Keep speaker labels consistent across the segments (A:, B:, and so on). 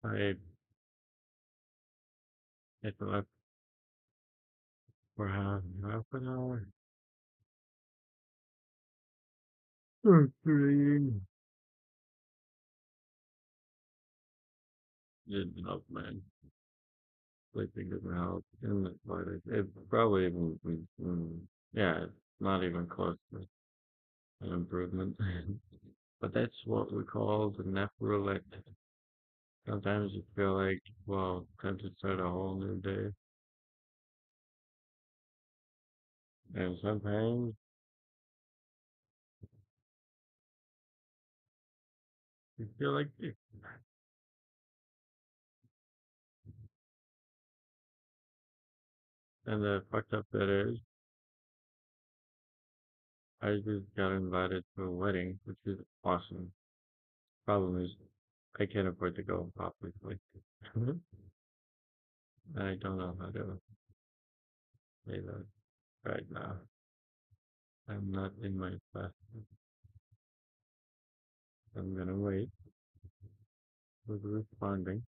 A: I it left for half an hour. Didn't help, man. Sleeping didn't help. And it probably even, yeah, it's not even close to an improvement. But that's what we call the nephroleptic. Sometimes you feel like, well, time to start a whole new day. And sometimes you feel like, and the fucked up that is, I just got invited to a wedding, which is awesome. Problem is, I can't afford to go, obviously. I don't know how to say that right now. I'm not in my best. I'm gonna wait with responding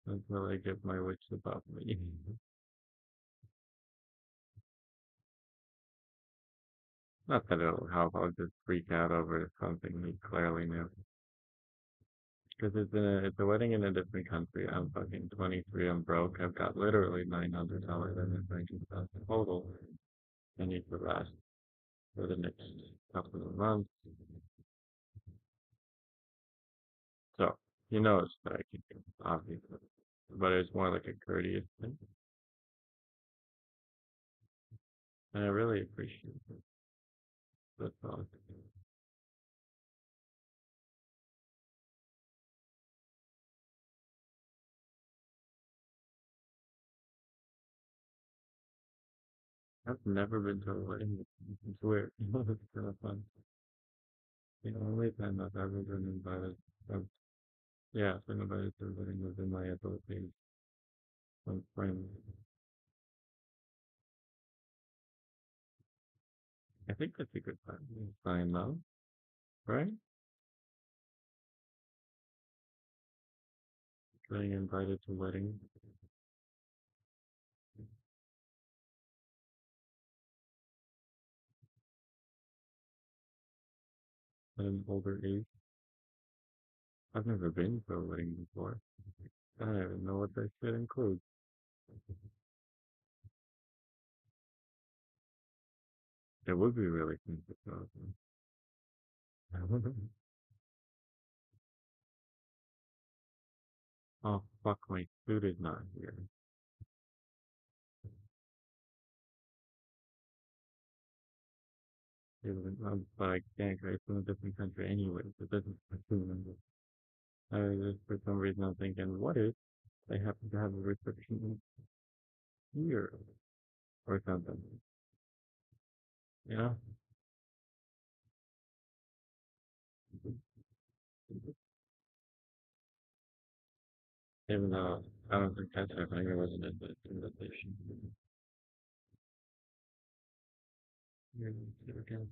A: until I get my wits about me. Not that it'll help, I'll just freak out over something we clearly knew. Because it's a wedding in a different country. I'm fucking 23, I'm broke. I've got literally $900 in my bank account total. I need to last for the next couple of months. So, he knows that I can do, obviously. But it's more like a courteous thing. And I really appreciate it. That's all. I've never been to a wedding. It's weird. It's kind of fun. The only time I've ever been invited, I've, yeah, I've been invited to a wedding was in my adult age from friends. I think that's a good time. Fine love, right? Getting invited to weddings. At an older age. I've never been to a wedding before. I don't even know what that should include. It would be really interesting. Oh, fuck, my food is not here. But I can't go from a different country anyway. So it doesn't remember. Just for some reason I'm thinking, what if they happen to have a reception here or something? You know? Even though I don't think that's happening, it wasn't an invitation. Here we go.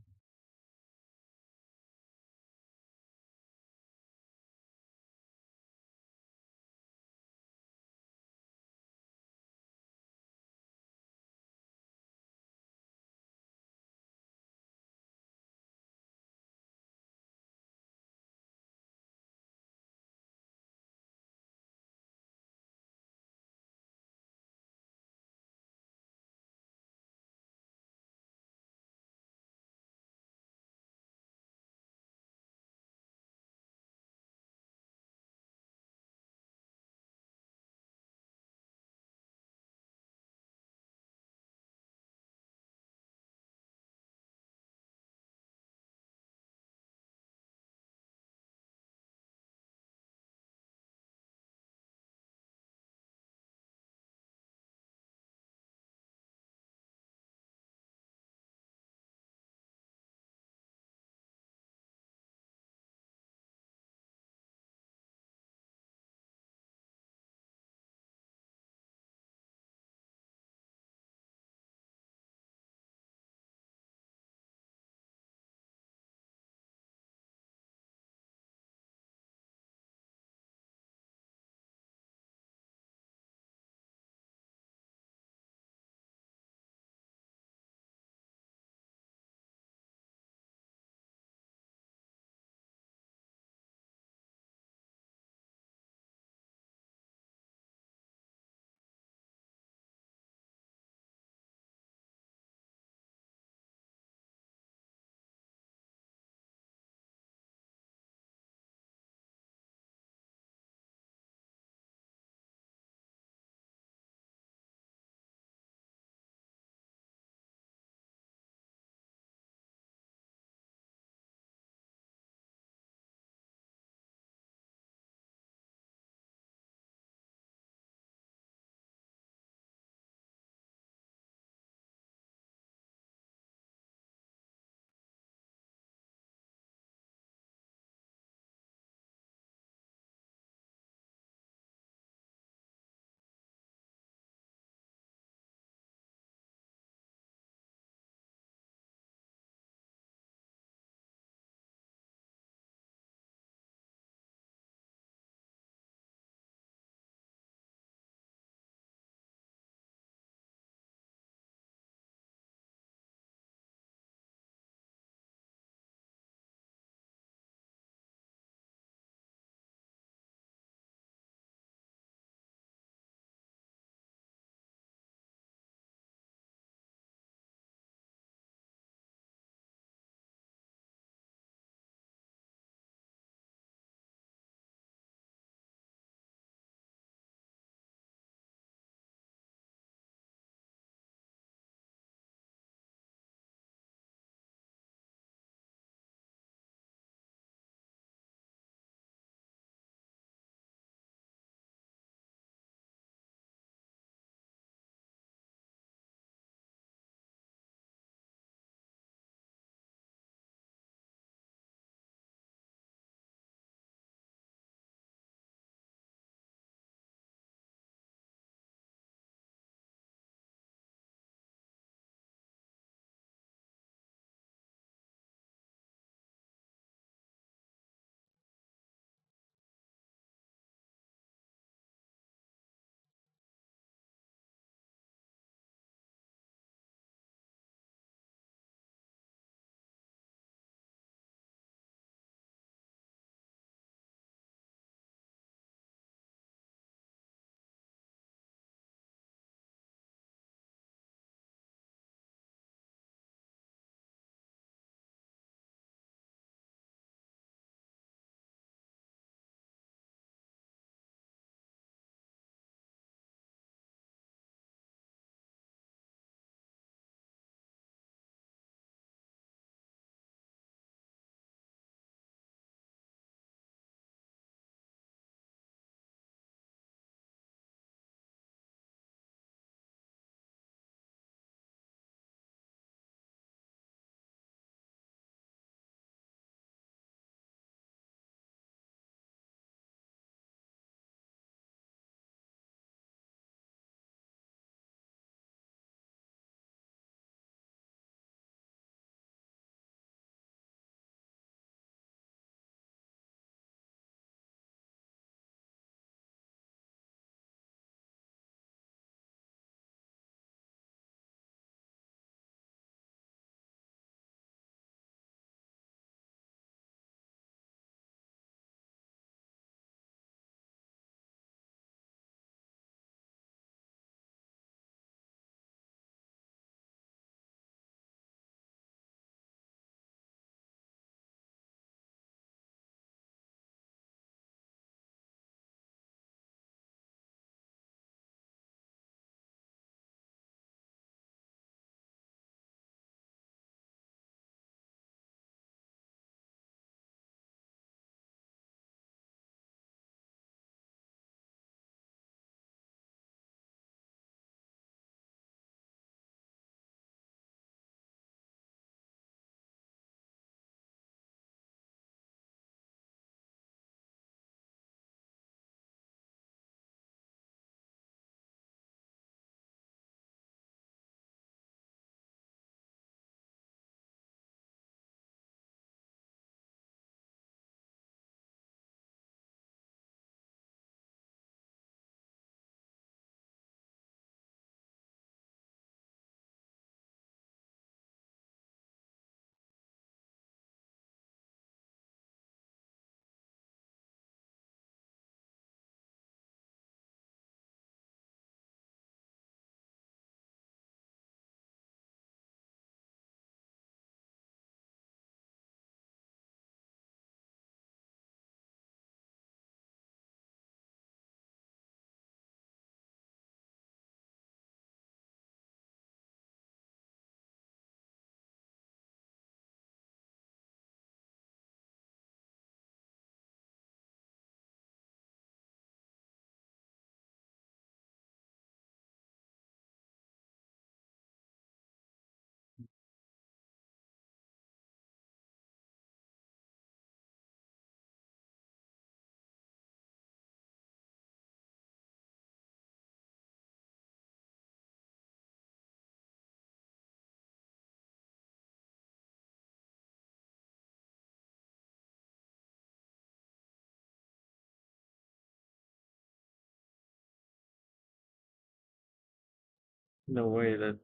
A: No way, that's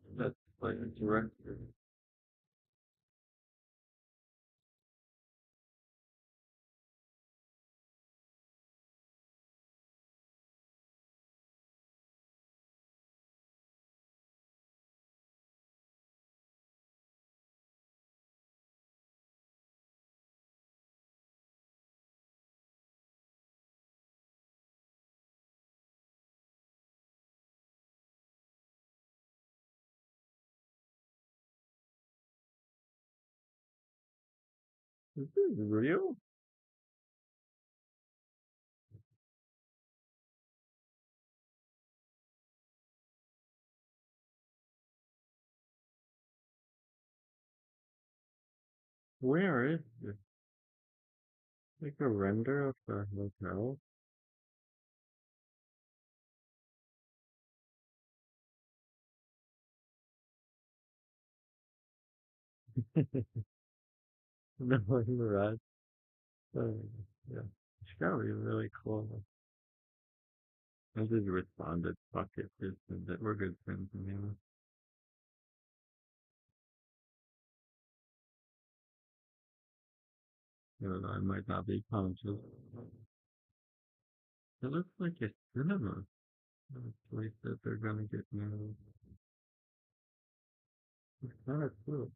A: like a director. Is this real? Where is this? Like a render of the hotel? No, you're right. Uh, yeah. It's gotta be really cool. I just responded, fuck it, just that we're good friends anyway. You know, I might not be conscious. It looks like a cinema. A place that they're gonna get married. It's kind of cool.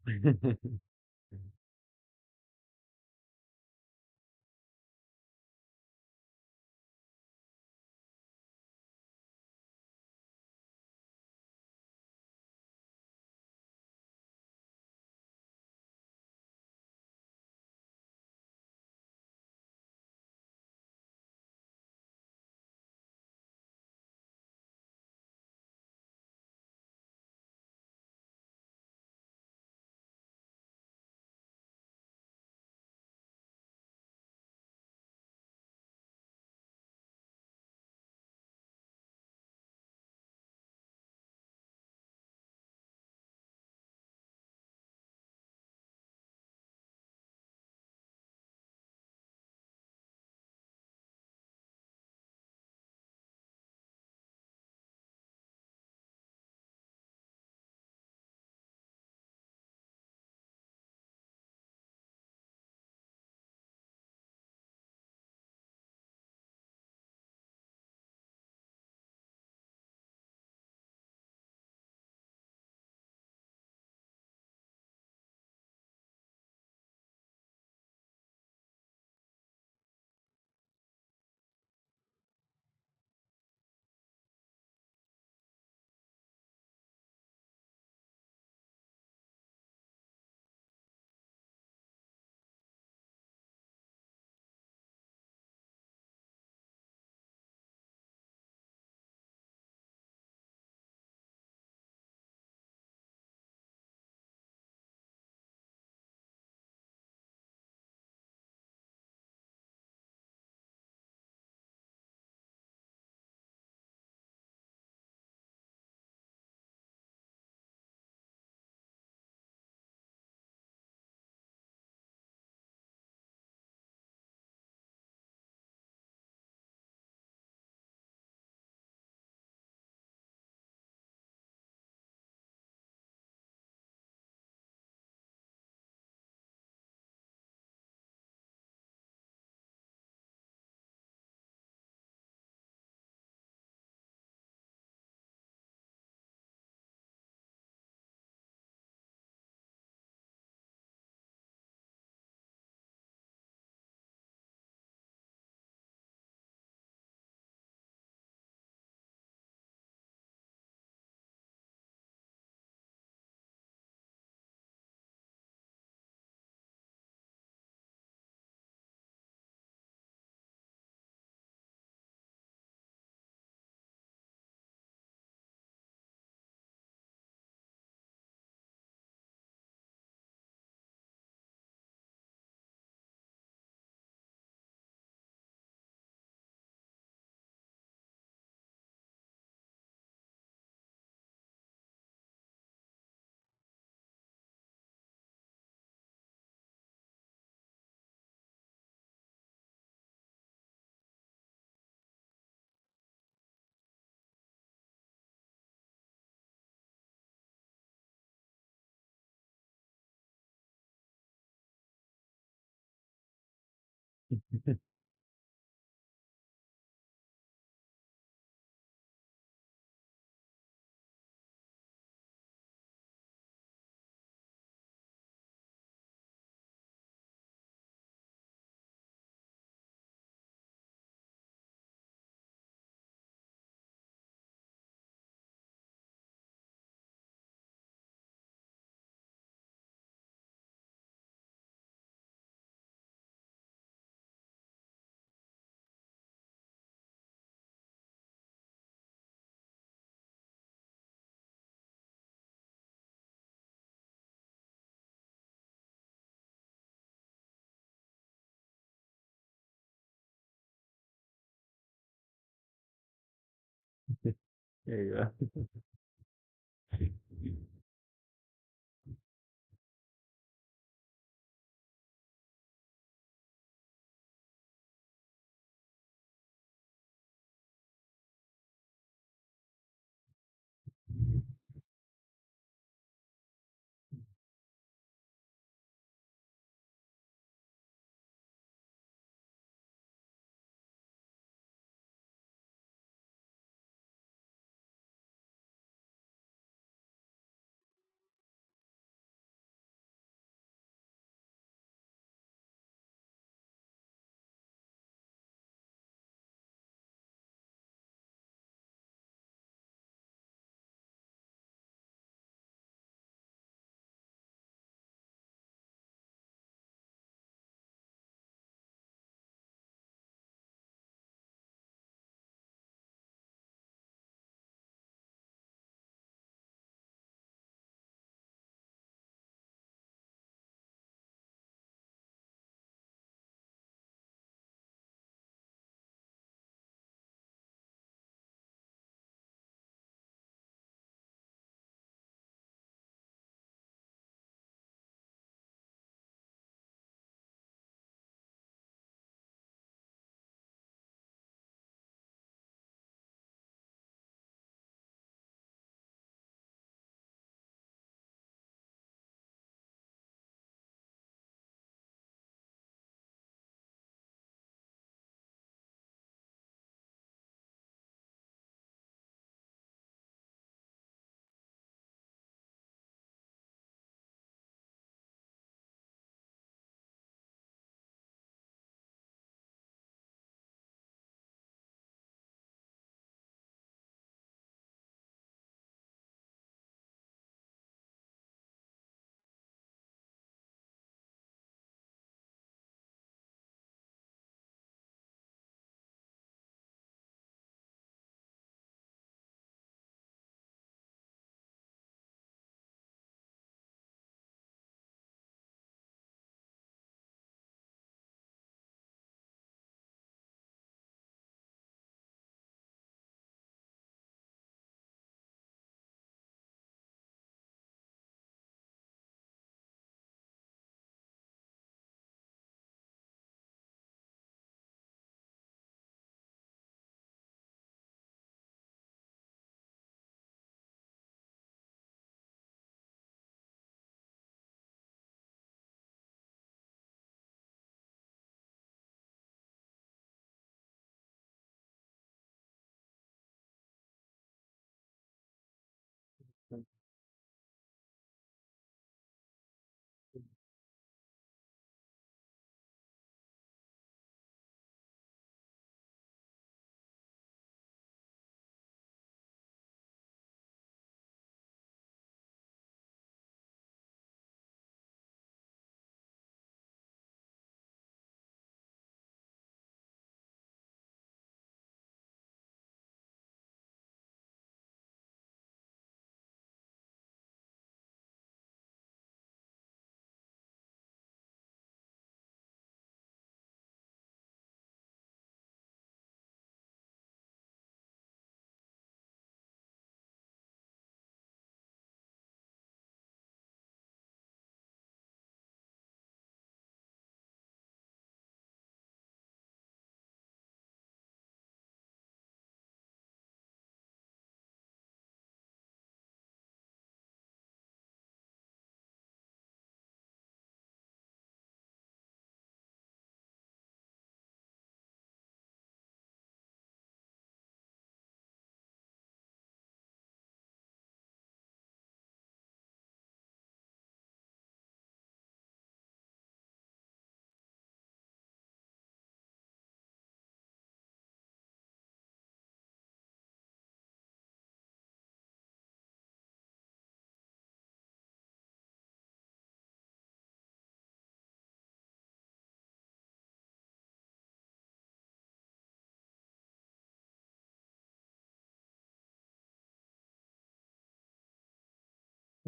A: There you go.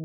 A: I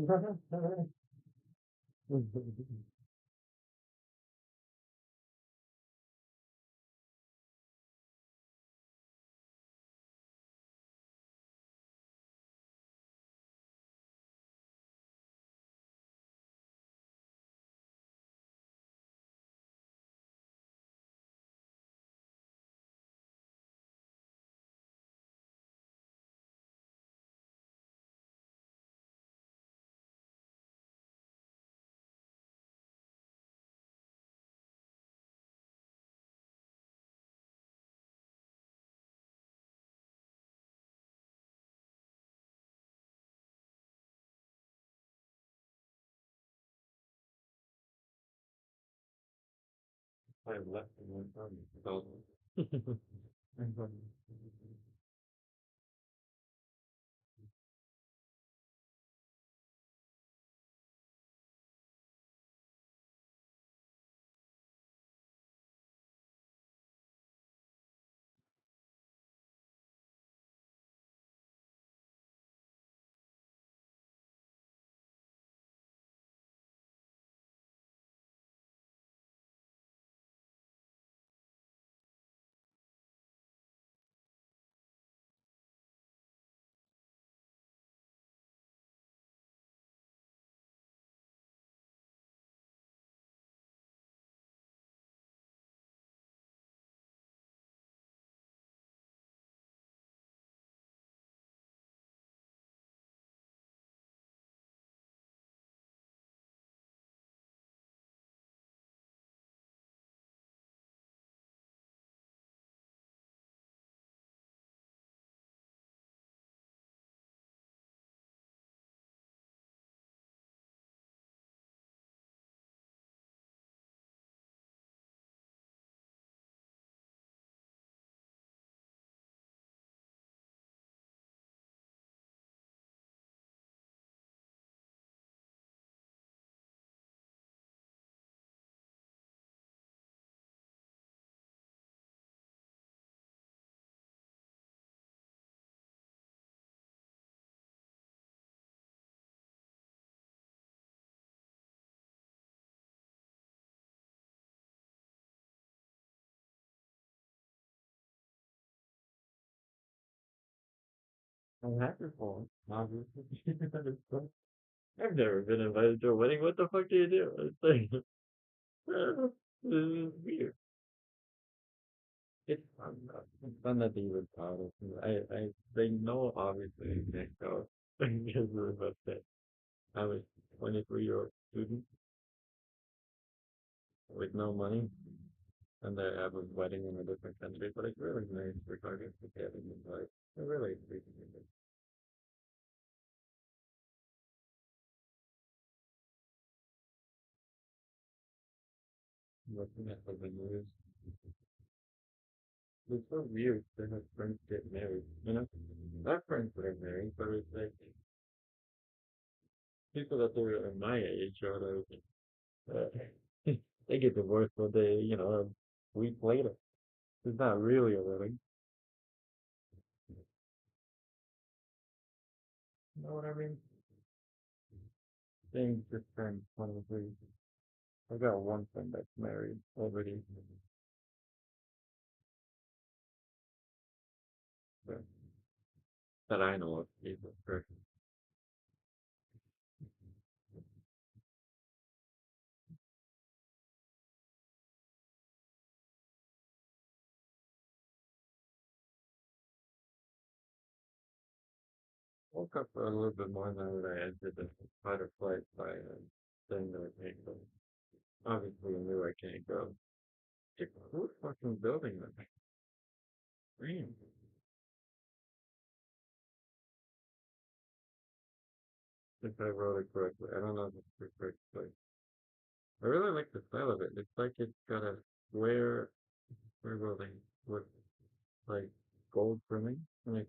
A: left in one time. So, I'm happy for him, obviously. I've never been invited to a wedding. What the fuck do you do? It's like, this is weird. It's fun though. It's fun that they even thought of me. They know obviously I can't go because of the that I was 23-year-old student with no money and I have a wedding in a different country, but it's really nice regardless of getting invited. I really appreciate it. Looking at the news, it's so weird to have friends get married. You know, I have friends that are married, but it's like people that are my age or like they get divorced one day, a week later. It's not really a wedding. You know what I mean? Things just turned 23. I got one friend that's married already, but that I know of. He's a person. Woke up a little bit more now that I entered the fight or flight by saying that I can't go. Obviously, I knew I can't go. It's a cool fucking building, man. Damn. If I wrote it correctly. I don't know if it's the correct place. I really like the style of it. It's like it's got a square building with like gold trimming, and it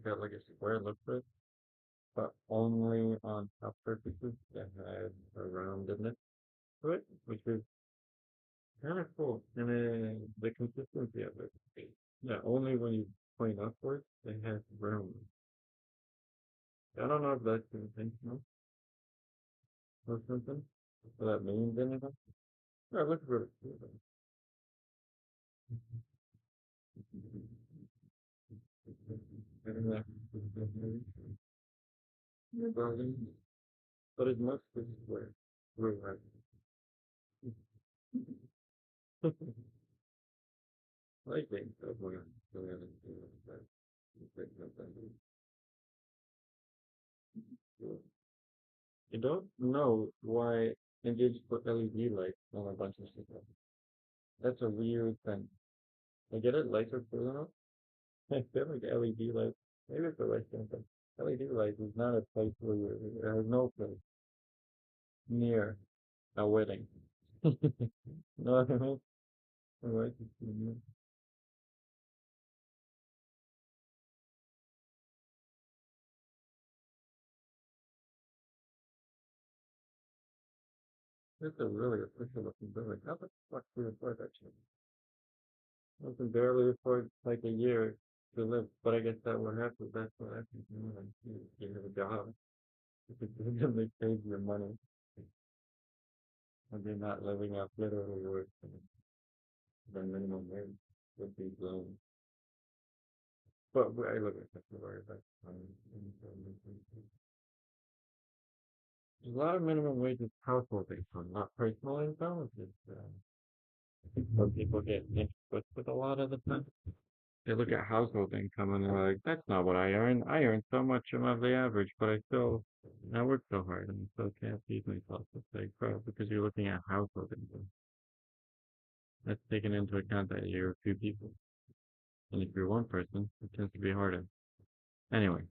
A: got like a square look to it, but only on top surfaces that have a roundedness to it, which is kind of cool. And the consistency of it. Yeah, only when you point upwards, it has room. I don't know if that's intentional, I look for building, but it's mostly square. Right. I think so. You don't know why Indians put LED lights on a bunch of stuff. That's a weird thing. I get it, lights are cool enough. I feel like LED lights, maybe it's a Western thing. LED lights is not a place where you, it has no place near a wedding. No, I don't know. Right? It's a really official looking building. How the fuck do you afford that shit? I can barely afford like a year to live, but I guess that what happens. That's what happens when you have a job. If it doesn't save your money and you're not living up literally worse than minimum wage would be blown. But I look at that worry about there's a lot of minimum wage is household income, not personal income. It's just, where people get twisted a lot of the time. They look at household income and they're like, that's not what I earn. I earn so much above the average, but I work so hard and I still can't feed myself. It's like, bro, because you're looking at household income. That's taken into account that you're two people. And if you're one person, it tends to be harder. Anyway,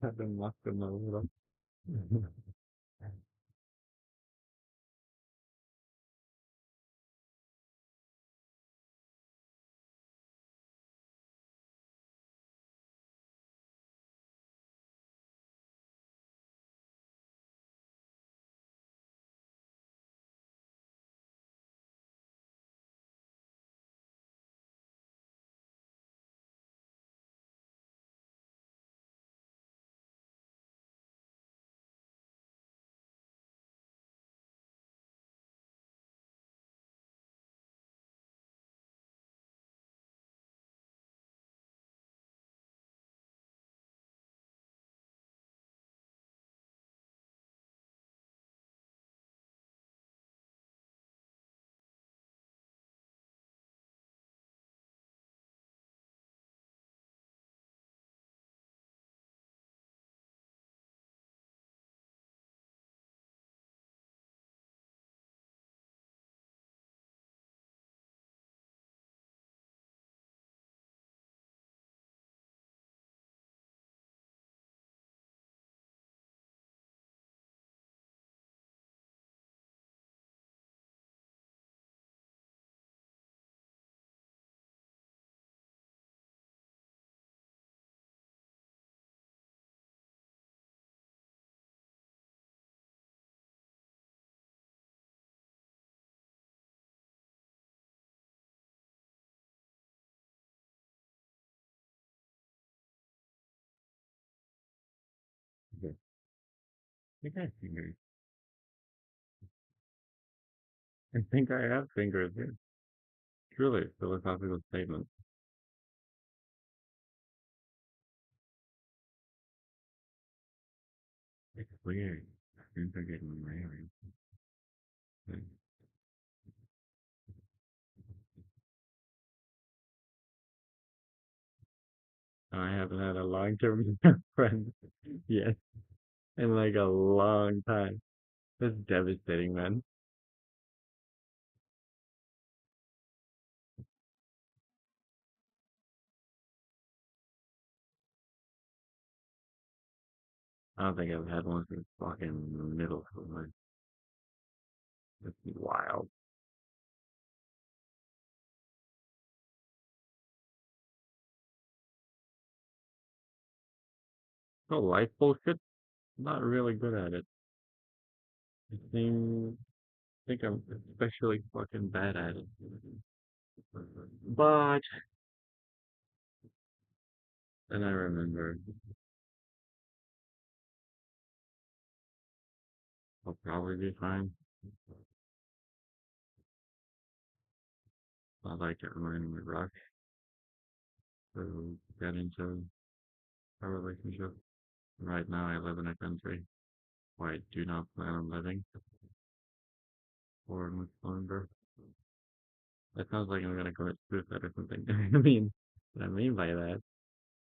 A: I've been locked in a little. Okay. I think I have fingers. I think I have fingers, yeah. Truly, philosophical statement. It's weird. Things are getting married. Like, I haven't had a long-term friend yet in like a long time. That's devastating, man. I don't think I've had one since fucking middle school, man. That's wild. So life bullshit, not really good at it. I think I'm especially fucking bad at it. But then I remember I'll probably be fine. Not like I'm in a rush to get into a relationship. Right now I live in a country where I do not plan on living for much longer. That sounds like I'm gonna commit suicide or something. I mean, what I mean by that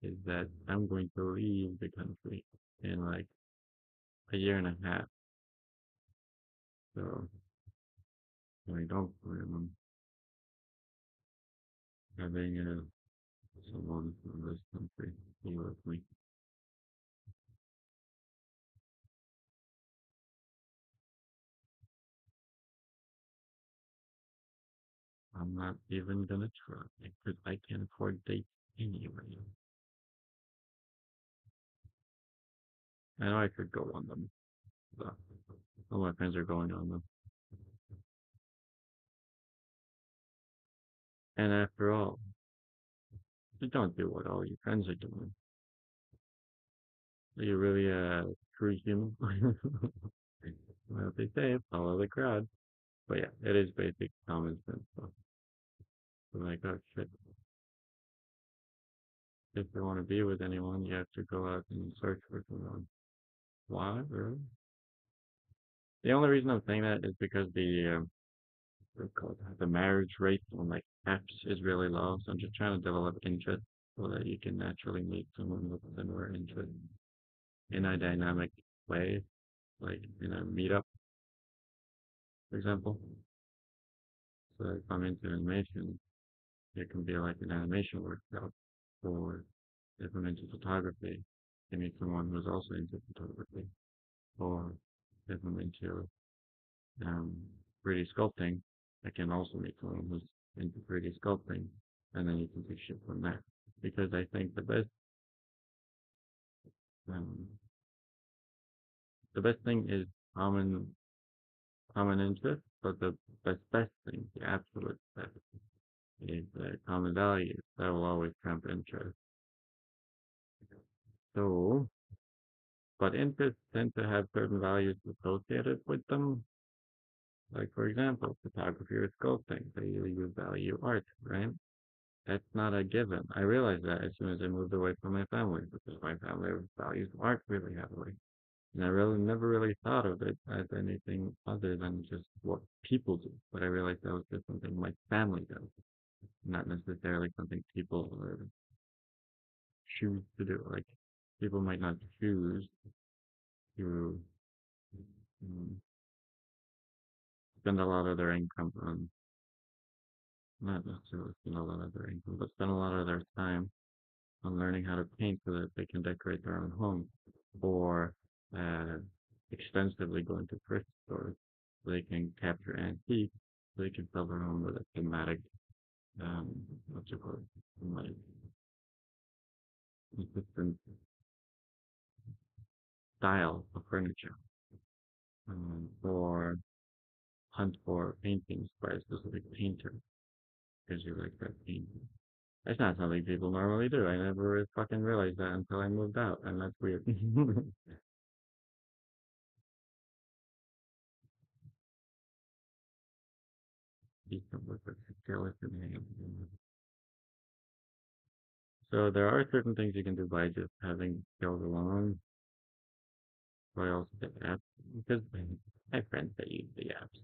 A: is that I'm going to leave the country in like a year and a half. So I don't plan on having someone from this country be with me. I'm not even gonna try because I can't afford dates anyway. I know I could go on them. So all my friends are going on them. And after all, you don't do what all your friends are doing. Are you really a true human? Well, they say follow the crowd. But yeah, it is basic common sense. So, like, oh shit, if you want to be with anyone, you have to go out and search for someone. Why, really? The only reason I'm saying that is because what's it called, the marriage rate on like apps is really low. So I'm just trying to develop interest so that you can naturally meet someone with similar interests in a dynamic way, like in a meetup, for example. So if I'm into animation, it can be like an animation workshop, or if I'm into photography, I meet someone who's also into photography, or if I'm into um, 3D sculpting, I can also meet someone who's into 3D sculpting, and then you can take shit from there. Because I think um, the best thing is common common interest, but the best thing, the absolute best, is common values that will always trump interest. So, but interests tend to have certain values associated with them. Like for example, photography or sculpting, they you value art, right? That's not a given. I realized that as soon as I moved away from my family, because my family values art really heavily. And I really never really thought of it as anything other than just what people do. But I realized that was just something my family does, not necessarily something people choose to do. Like people might not choose to um, spend a lot of their income on, not necessarily spend a lot of their income, but spend a lot of their time on learning how to paint so that they can decorate their own home, or uh, extensively going to thrift stores so they can capture antiques, so they can sell their home with a thematic, um, what's it called, like consistent style of furniture, or hunt for paintings by a specific painter because you like that painting. That's not something people normally do. I never really fucking realized that until I moved out, and that's weird. Decent with a skeleton hand. So there are certain things you can do by just having skills alone, or else the apps, because I have friends that use the apps,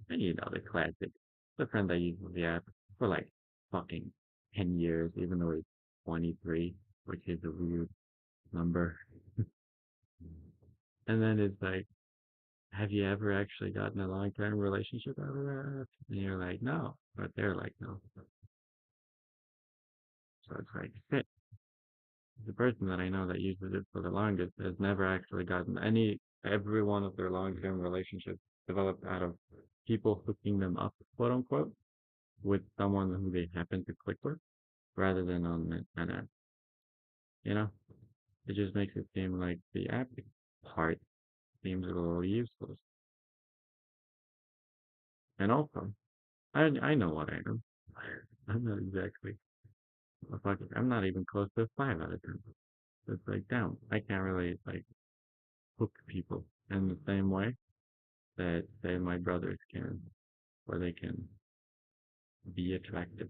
A: and you know the classic, the friend that uses the app for like fucking 10 years, even though he's 23. which is a weird number. And then it's like, have you ever actually gotten a long-term relationship out of that? And you're like, no, but they're like, no. So it's like, shit. The person that I know that uses it for the longest has never actually gotten every one of their long-term relationships developed out of people hooking them up, quote unquote, with someone who they happen to click with, rather than on an app. You know, it just makes it seem like the app part seems a little useless. And also, I know what I am. I'm not exactly a fucking. I'm not even close to a 5 out of 10. It's like, damn, I can't really like hook people in the same way that say my brothers can, where they can be attractive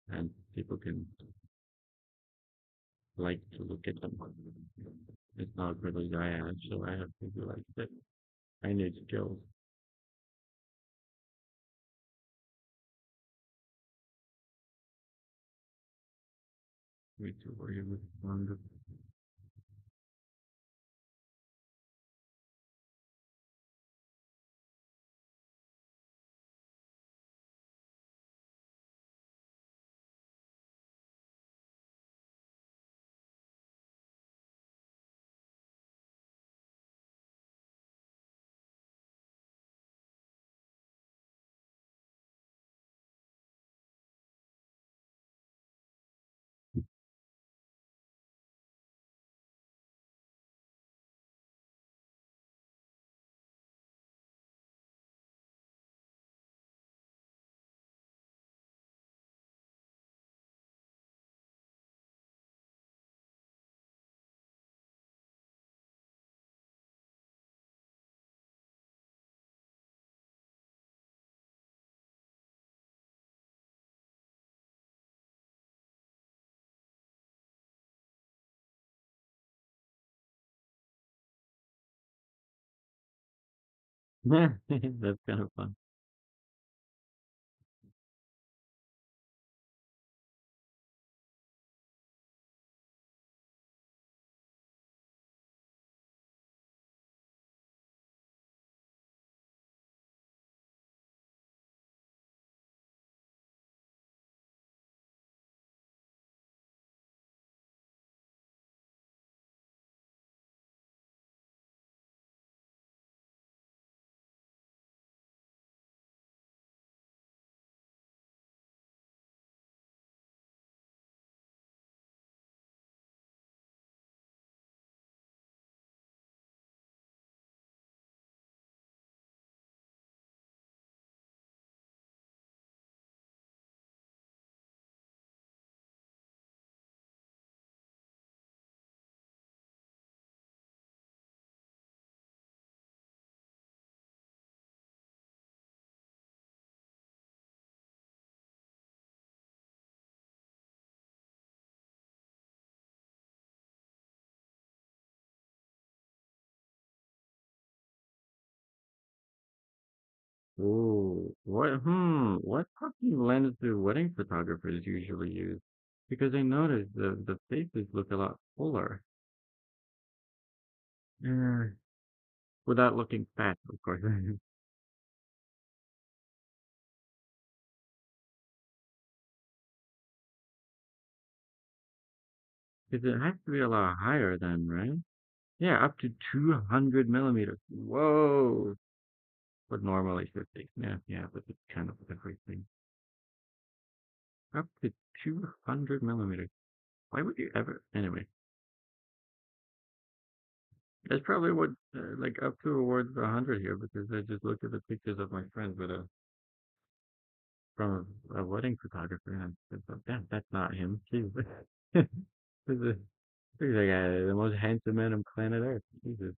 A: and people can like to look at them. It's not really I have, so I have to be like that. I need skills. Me too. Where you respond. That's kind of fun. Ooh, what fucking lens do wedding photographers usually use? Because I noticed the faces look a lot fuller. Yeah. Without looking fat, of course. Because it has to be a lot higher then, right? Yeah, up to 200 millimeters. Whoa. But normally 50. Yeah, yeah, but it's kind of everything. Up to 200 millimeters. Why would you ever? Anyway, that's probably what, like, up to awards 100 here because I just looked at the pictures of my friends from a wedding photographer and I said, damn, that's not him. Jesus. This is, this is like the most handsome man on planet Earth. Jesus.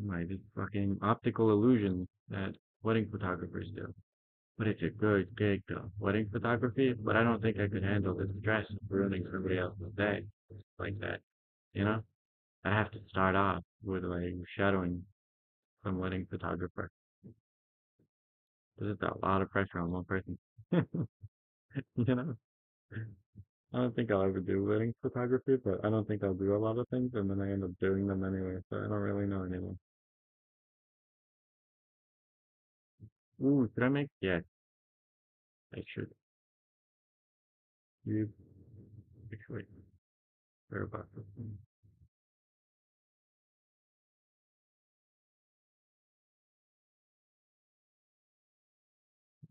A: My, just fucking optical illusions that wedding photographers do. But it's a good gig though. Wedding photography, but I don't think I could handle the stress of ruining somebody else's day like that. You know? I have to start off with like shadowing some wedding photographer. This is a lot of pressure on one person. You know, I don't think I'll ever do wedding photography, but I don't think I'll do a lot of things, and then I end up doing them anyway. So I don't really know anymore. Ooh, should I make? Yeah, I should. You actually care about this.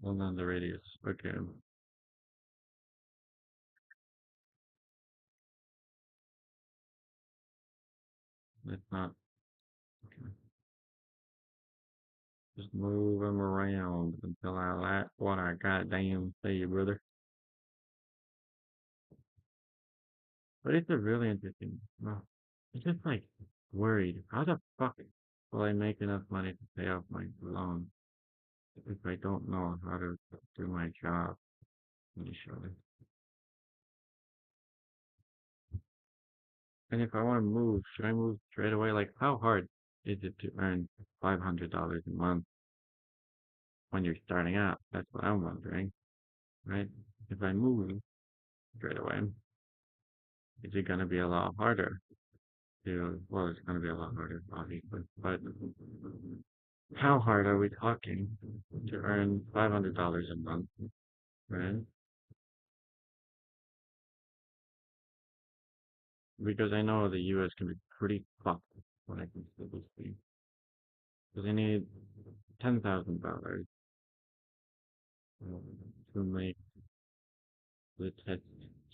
A: Well, on the radius. Okay, let's not just move them around until I like what I goddamn see, brother. But it's a really interesting. Well, it's just like worried. How the fuck will I make enough money to pay off my loan if I don't know how to do my job initially? And if I want to move, should I move straight away? Like, how hard is it to earn $500 a month when you're starting out? That's what I'm wondering, right? If I move straight away, is it going to be a lot harder to, well, it's going to be a lot harder, obviously, but how hard are we talking to earn $500 a month, right? Because I know the US can be pretty fucked when it comes to this thing. Because they need $10,000 to make the test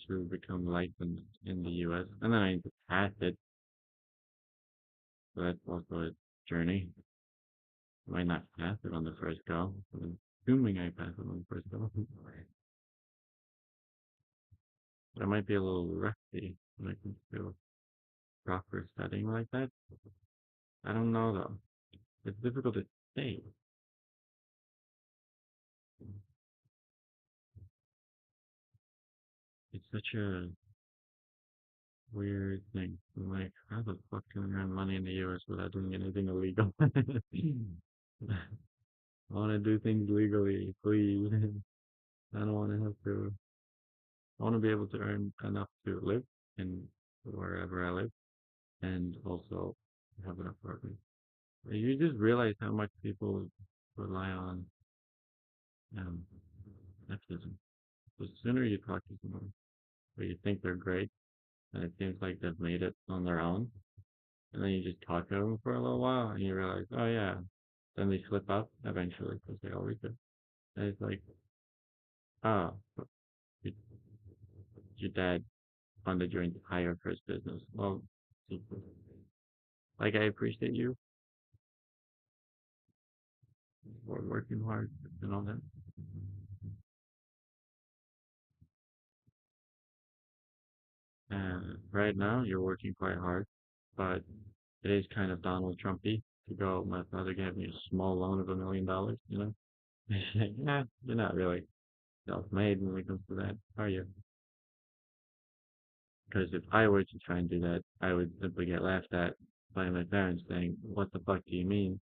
A: to become licensed in the US. And then I need to pass it, so that's also a journey. I might not pass it on the first go, but I'm assuming I pass it on the first go. But I might be a little rusty when it comes to proper studying like that. I don't know though. It's difficult to say. It's such a weird thing. I'm like, how the fuck can I earn money in the US without doing anything illegal? I want to do things legally, please. I don't want to have to. I want to be able to earn enough to live in wherever I live, and also have an apartment. You just realize how much people rely on um, nepotism. The sooner you talk to someone where you think they're great, and it seems like they've made it on their own, and then you just talk to them for a little while, and you realize, oh yeah, then they slip up eventually, because they always do. And it's like, oh, your, your dad funded your entire first business. Well, like I appreciate you for working hard and all that. And right now, you're working quite hard, but it is kind of Donald Trumpy to go, my father gave me a small loan of $1 million, you know? Yeah, you're not really self-made when it comes to that, are you? Because if I were to try and do that, I would simply get laughed at by my parents saying, "What the fuck do you mean?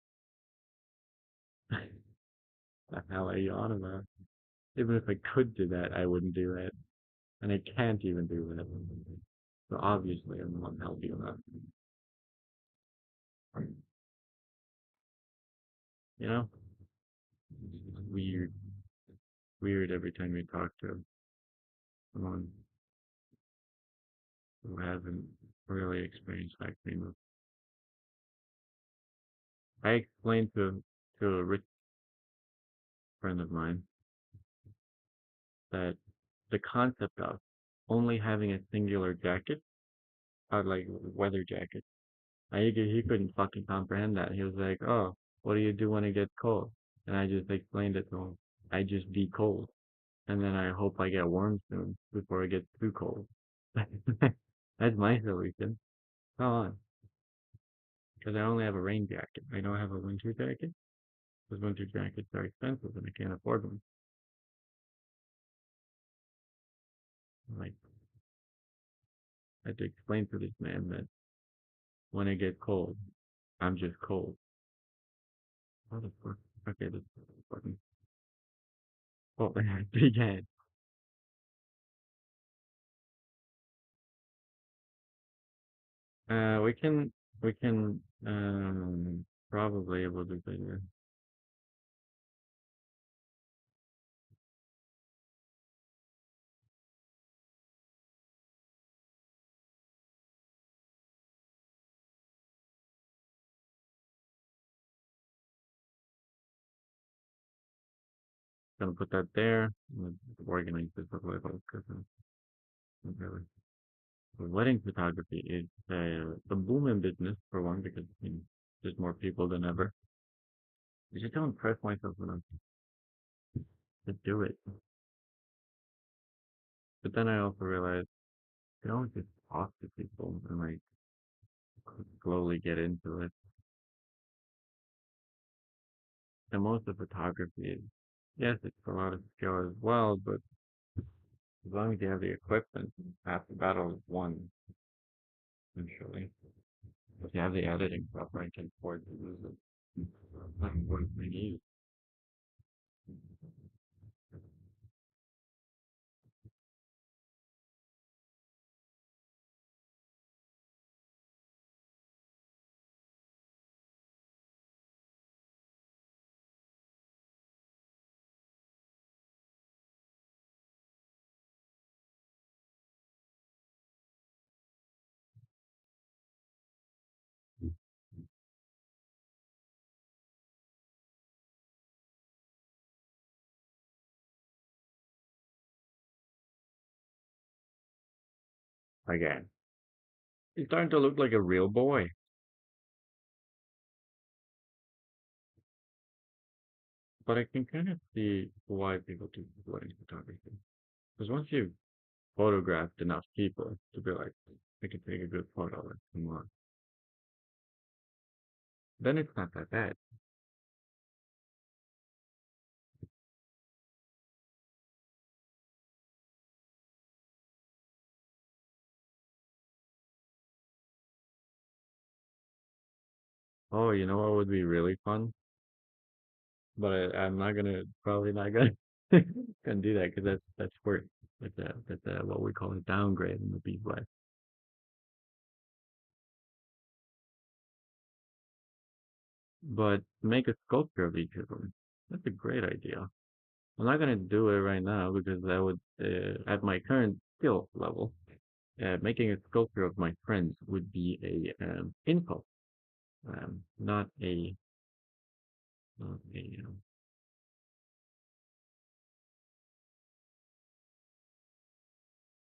A: The hell are you on about?" Even if I could do that, I wouldn't do that. And I can't even do that. So obviously I'm not helping enough. You know? It's weird every time you talk to someone who hasn't really experienced that kind of. I explained to a rich friend of mine that the concept of only having a singular jacket, or like weather jacket, he couldn't fucking comprehend that. He was like, "Oh, what do you do when it gets cold?" And I just explained it to him. I just be cold, and then I hope I get warm soon before it gets too cold. That's my solution. Come on, because I only have a rain jacket. I don't have a winter jacket because winter jackets are expensive and I can't afford them. Like I had to explain to this man that when I get cold, I'm just cold. What the fuck? Okay, this button. Oh, began. we can probably able to figure. Gonna put that there. And organize this a little because really. Wedding photography is a booming business for one because there's more people than ever. I just don't press myself enough to do it. But then I also realized you can always just talk to people and like slowly get into it. And most of photography is, yes, it's a lot of skill as well, but as long as you have the equipment, half the battle is won, essentially. If you have the editing software, you can afford to use it. That's what we need. Again, he's starting to look like a real boy, but I can kind of see why people do wedding photography. Because once you've photographed enough people to be like, I can take a good photo, like, come on, then it's not that bad. Oh, you know what would be really fun? But I'm not gonna, probably not gonna, gonna do that because that's work. That's what we call a downgrade in the beeswax. But make a sculpture of each of them. That's a great idea. I'm not gonna do it right now because that would, at my current skill level, making a sculpture of my friends would be a insult, not a, not a,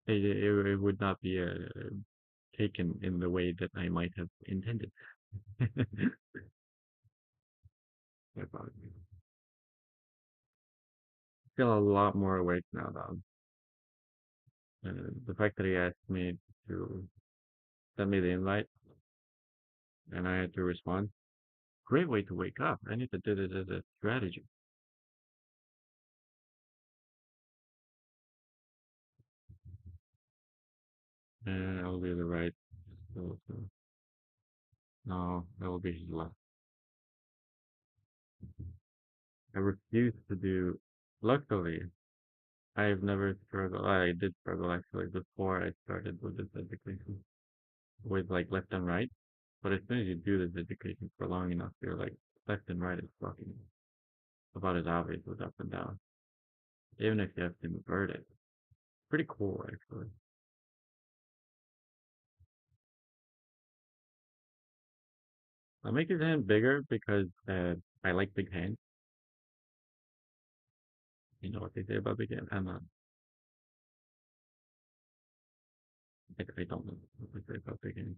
A: it would not be taken in the way that I might have intended. I feel a lot more awake now, though. The fact that he asked me to send me the invite and I had to respond. Great way to wake up. I need to do this as a strategy. And I'll be the right. No, that will be his left. I refuse to do. Luckily, I've never struggled. I did struggle actually before I started with this education, with like left and right. But as soon as you do this education for long enough, you're like left and right is fucking about as obvious as up and down, even if you have to invert it. Pretty cool actually. I'll make his hand bigger because I like big hands. You know what they say about big hands? I don't know what they say about big hands.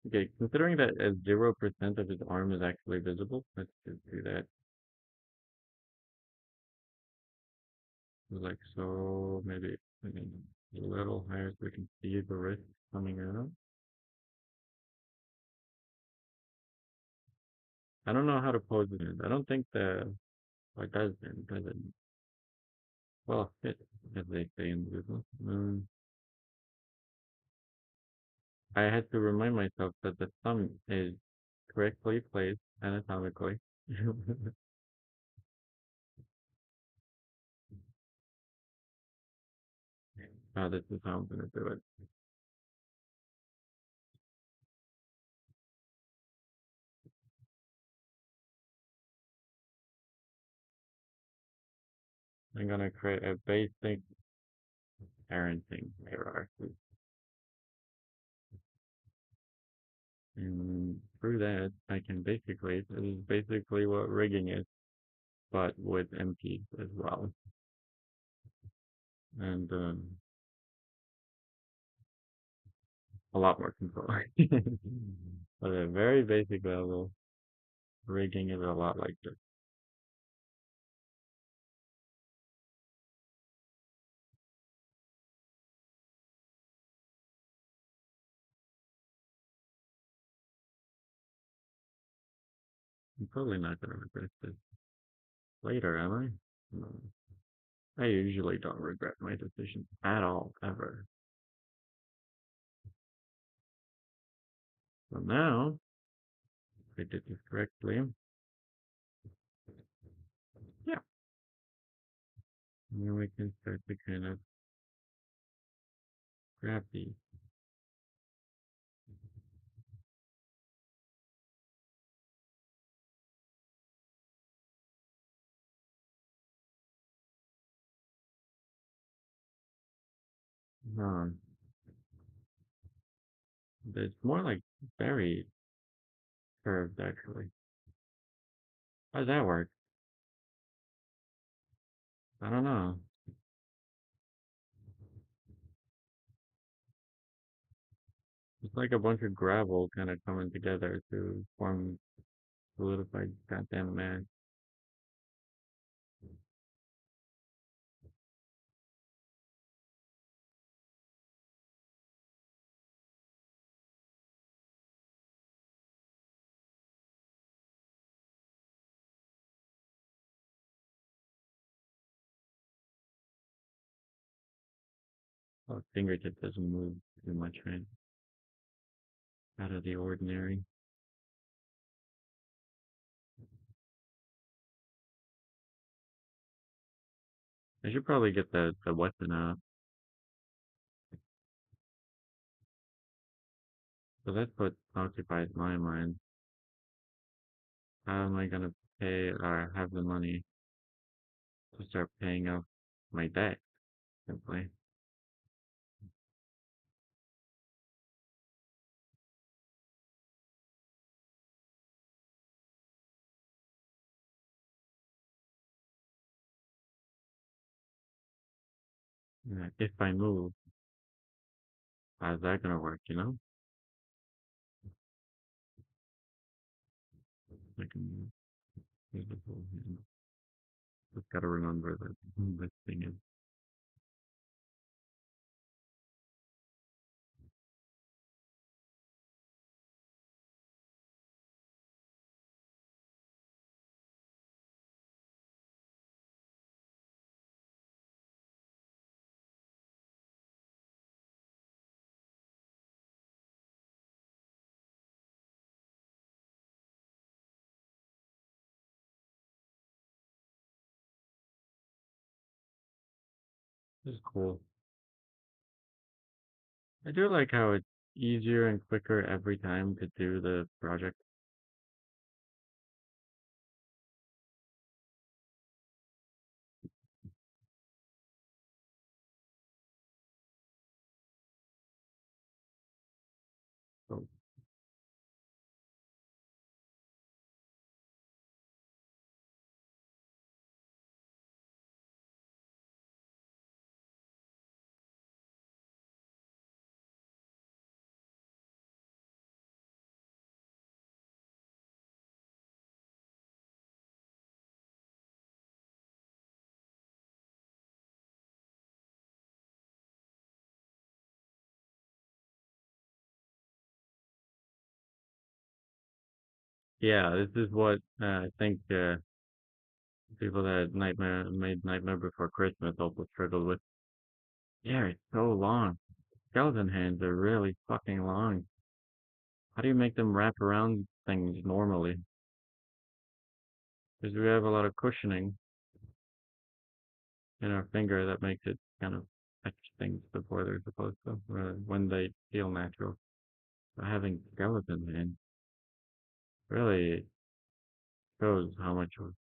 A: Okay, considering that 0% of his arm is actually visible, let's just do that. Like so, maybe a little higher so we can see the wrist coming out. I don't know how to pose it. I don't think what does it well fit, as they say in business. I had to remind myself that the thumb is correctly placed anatomically. This is how I'm gonna do it. I'm gonna create a basic parenting hierarchy. And through that, I can basically, this is basically what rigging is, but with MPs as well. And a lot more control. But at a very basic level, rigging is a lot like this. I'm probably not gonna regret this later, am I? No. I usually don't regret my decisions at all, ever. So now, if I did this correctly, yeah, and then we can start to kind of grab these. Um, it's more like very curved, actually. How does that work? I don't know. It's like a bunch of gravel kind of coming together to form solidified goddamn man. Oh, fingertip doesn't move too much, right? Out of the ordinary. I should probably get the weapon out. So that's what occupies my mind. How am I gonna pay or have the money to start paying off my debt, simply? If I move, how's that gonna work, you know? I can use the whole hand. Just gotta remember that this thing is. This is cool. I do like how it's easier and quicker every time to do the project. So yeah, this is what I think people that Nightmare made Nightmare Before Christmas also struggled with. Yeah, it's so long. Skeleton hands are really fucking long. How do you make them wrap around things normally? Because we have a lot of cushioning in our finger that makes it kind of touch things before they're supposed to, or when they feel natural. But having skeleton in really shows how much of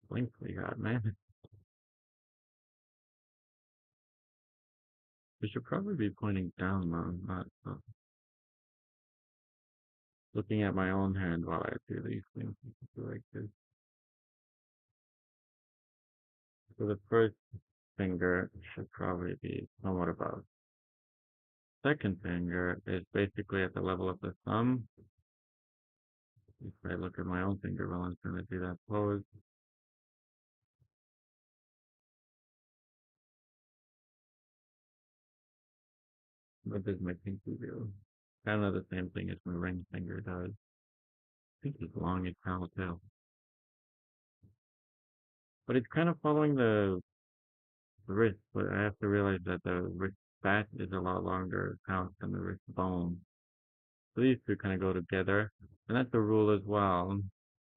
A: length we got, man. We should probably be pointing down though, not looking at my own hand while I do these things. Like this. So the first finger should probably be somewhat above. Second finger is basically at the level of the thumb. If I look at my own finger while I'm trying to do that pose, what does my pinky do? Kind of the same thing as my ring finger does. I think it's long as hell too. But it's kind of following the wrist, but I have to realize that the wrist fat is a lot longer count than the wrist bone. So these two kind of go together. And that's a rule as well.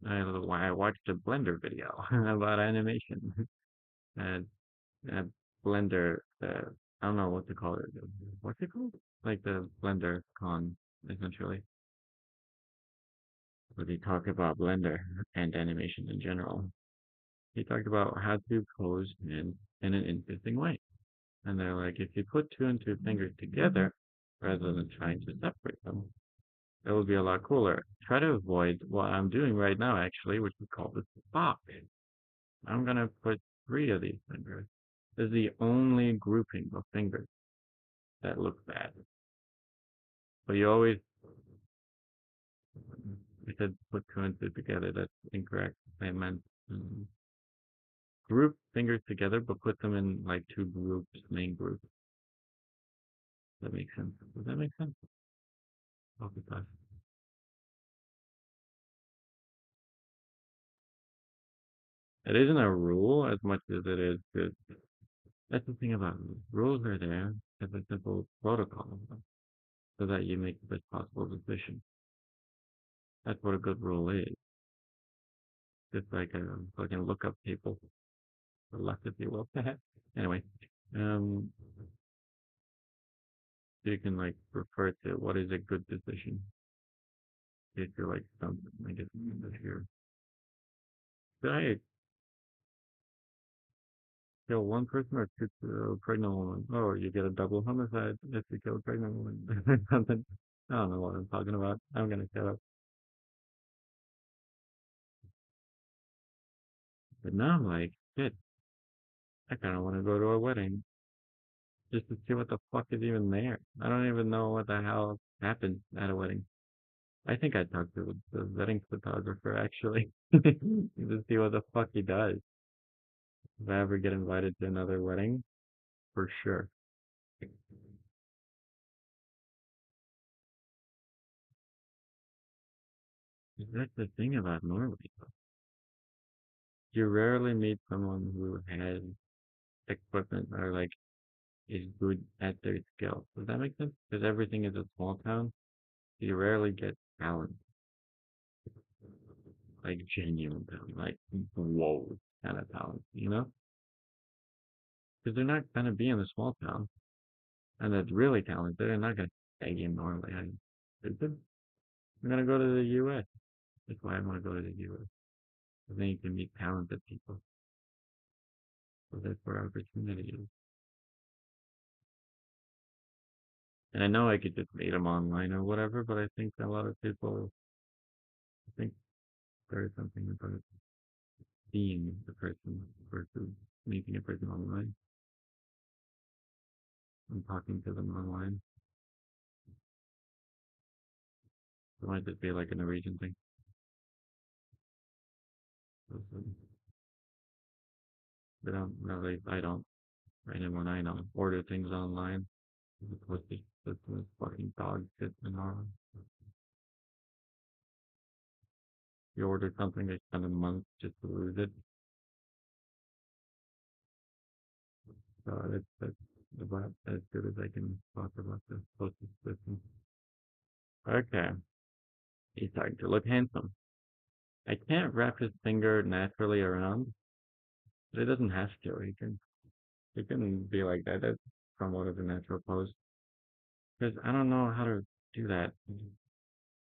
A: I watched a Blender video about animation. And a Blender, I don't know what to call it. What's it called? Like the Blender con, essentially. But he talked about Blender and animation in general. He talked about how to pose in an interesting way. And they're like, if you put two and two fingers together, rather than trying to separate them, that would be a lot cooler. Try to avoid what I'm doing right now, actually, which is called the box. I'm gonna put three of these fingers. This is the only grouping of fingers that look bad. But you always, I said put two and two together. That's incorrect. I meant group fingers together, but put them in like two groups, main groups. That makes sense. Does that make sense? Hope it does. It isn't a rule as much as it is good. That's the thing about rules. Rules are there as a simple protocol so that you make the best possible decision. That's what a good rule is. Just like a fucking look up people, or luck if you will. Anyway, um, you can like refer to what is a good decision if you're like something. I guess if you're, did I kill one person or two pregnant woman? Oh, you get a double homicide if you kill a pregnant woman or something. I don't know what I'm talking about. I'm gonna shut up. But now I'm like, shit, I kind of want to go to a wedding just to see what the fuck is even there. I don't even know what the hell happens at a wedding. I think I talked to the wedding photographer actually to see what the fuck he does. If I ever get invited to another wedding, for sure. That's the thing about Norway. You rarely meet someone who has equipment or like is good at their skill. Does that make sense? Because everything is a small town. You rarely get talent, like genuine talent, like whoa kind of talent, you know? Because they're not gonna be in a small town, and that's really talented. They're not gonna stay in Norway. I'm gonna go to the U.S. That's why I want to go to the U.S. Because then you can meet talented people. So that's where opportunity is. And I know I could just meet them online or whatever, but I think a lot of people think there is something about seeing the person versus meeting a person online and talking to them online. It might just be like a Norwegian thing. So, they don't really, I don't, for anyone I know, order things online. With this fucking dog shit in Norway. You order something, they spend a month just to lose it. So that's about as good as I can talk about the postage system. Okay, he's starting to look handsome. I can't wrap his finger naturally around, but it doesn't have to. He can. It couldn't be like that. That's somewhat of a natural pose. Because I don't know how to do that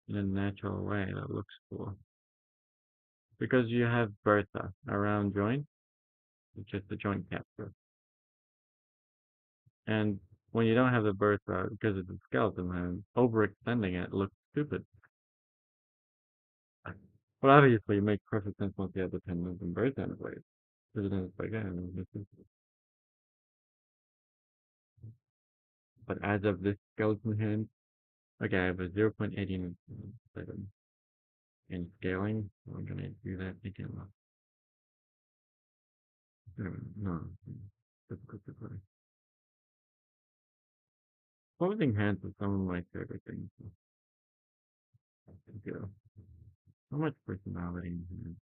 A: in a natural way that looks cool. Because you have Bertha around joint, it's just the joint capture. And when you don't have the Bertha, because it's a skeleton hand, overextending it looks stupid. But obviously, it makes perfect sense once you have the pendant and Bertha in place. Because then it's like, yeah, but as of this skeleton hand, okay, I have a 0.87 in scaling. So I'm gonna do that again. No, difficult. Closing hands is some of my favorite things to do. So much personality in here.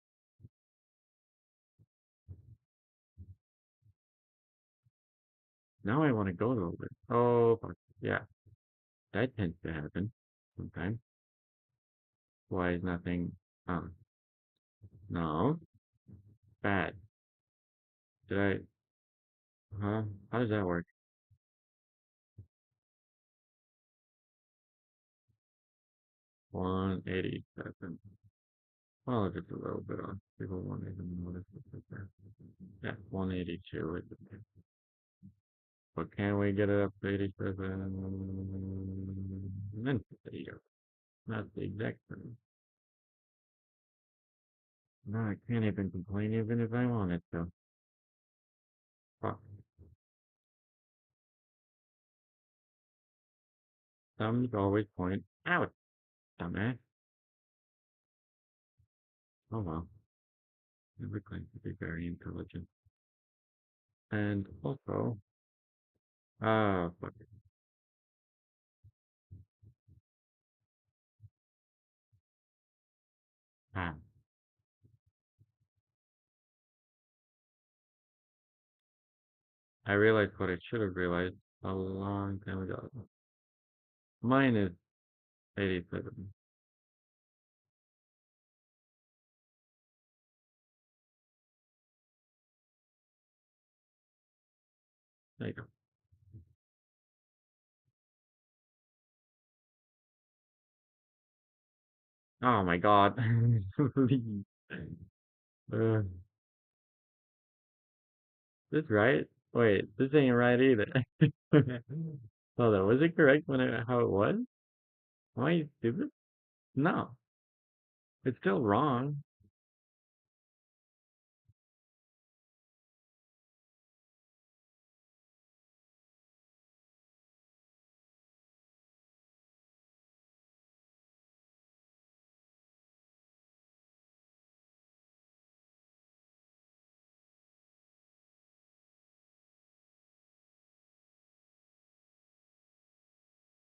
A: Now I want to go to it. Oh, fuck. Yeah, that tends to happen sometimes. Why is nothing? Um, no, bad. Did I? Huh? How does that work? 187. Well, if it's a little bit off, people won't even notice it's right there. Yeah, 182 is okay. But can we get it up to 87? Then there you go. That's the exact thing. No, I can't even complain even if I wanted to. Fuck. Thumbs always point out, dumbass. Oh well. Never claimed to be very intelligent. And also, fuck it. Ah, I realized what I should have realized a long time ago. Mine is 87. There you go. Oh my god. Please. Uh, this right? Wait, this ain't right either. Hold on, was it correct when how it was? Am I stupid? No, it's still wrong.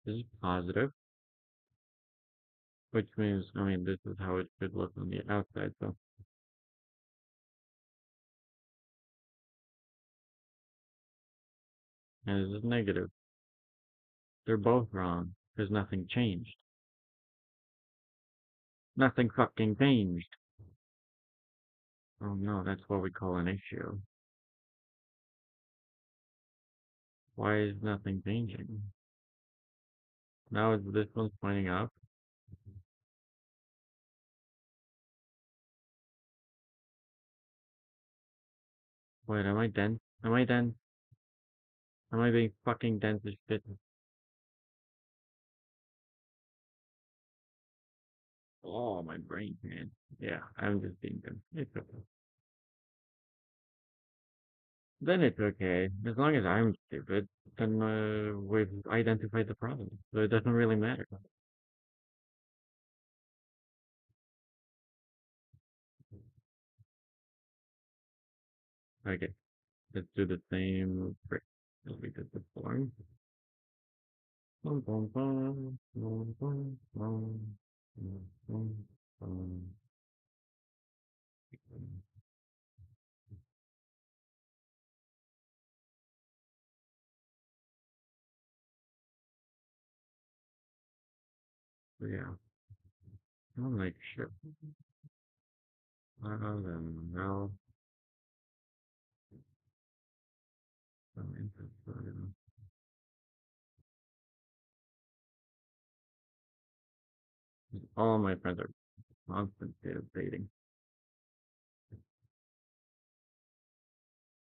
A: This is positive, which means, I mean, this is how it should look on the outside, so. And this is negative. They're both wrong, because nothing changed. Nothing fucking changed. Oh no, that's what we call an issue. Why is nothing changing? Now is this one's pointing up? Wait, am I dense? Am I dense? Am I being fucking dense as shit? Oh, my brain, man. Yeah, I'm just being dense. It's okay. Then it's okay. As long as I'm stupid, then we've identified the problem. So it doesn't really matter. Okay, let's do the same trick as we did before. Bum, bum, bum, bum, bum, bum, bum, bum, bum. So yeah, I'm like shit. I don't know. All my friends are constant state of dating.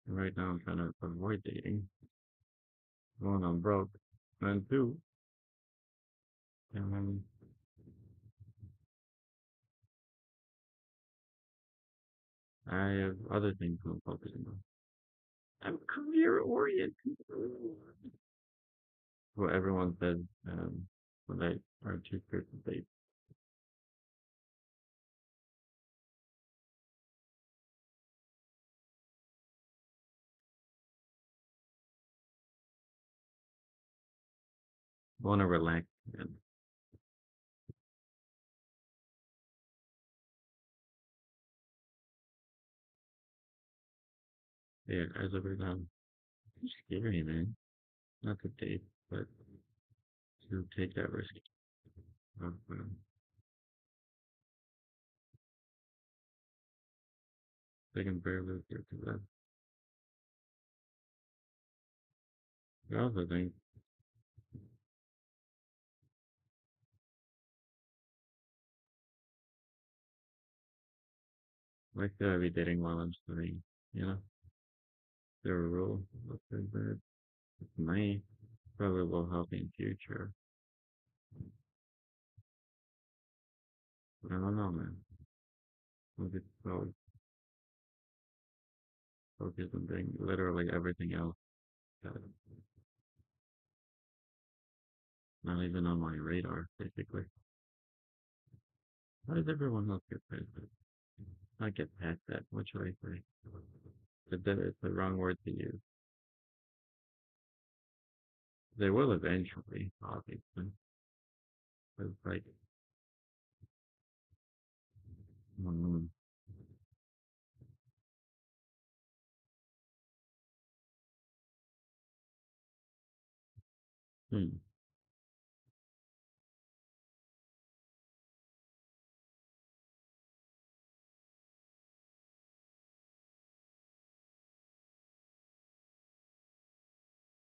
A: And right now I'm trying to avoid dating. One, I'm broke. And two, um, I have other things I'm focusing on. I'm career oriented. What everyone says when they are too scared to date. Want to relax and yeah, as of right now, it's scary, man. Not to date, but to take that risk of taking barely get to that. I also think like that I'd be dating while I'm studying, you know? There a rule. Let's say that it's my probably will help in future. But I don't know, man. I'll get so focused on doing literally everything else that not even on my radar, basically. How does everyone else get past that? Not get past that. What should I say? It's the wrong word to use. They will eventually, obviously. But it's like, mm, hmm.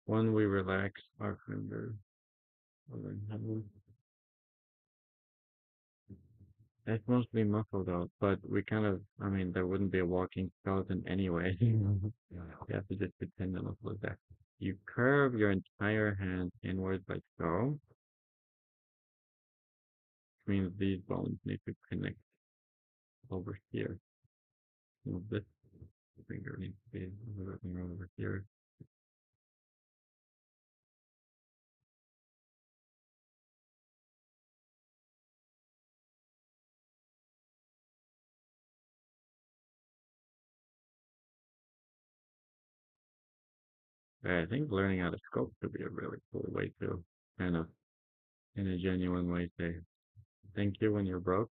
A: When we relax our fingers, well, then it's mostly muffled out, but we kind of, I mean, there wouldn't be a walking skeleton anyway. You have to just pretend to muffle it back. You curve your entire hand inwards like so, which means these bones need to connect over here. This finger needs to be a little bit more over here. I think learning how to sculpt could be a really cool way to kind of, in a genuine way, say thank you when you're broke.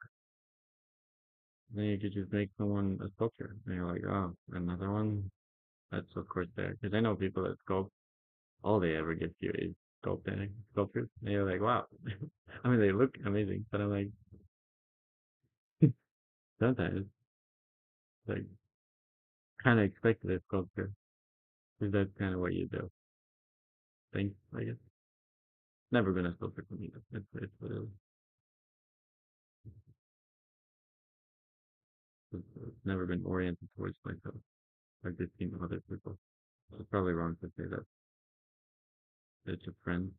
A: Then you could just make someone a sculpture. And you're like, oh, another one? That's of course there. Because I know people that sculpt, all they ever get to is sculptures. And you're like, wow. I mean, they look amazing, but I'm like, sometimes, like, kind of expected a sculpture. Because that's kind of what you do. Think, I guess. Never been a sculptor for me, though. It's never been oriented towards myself. I've just seen other people. It's probably wrong to say that. It's a friend.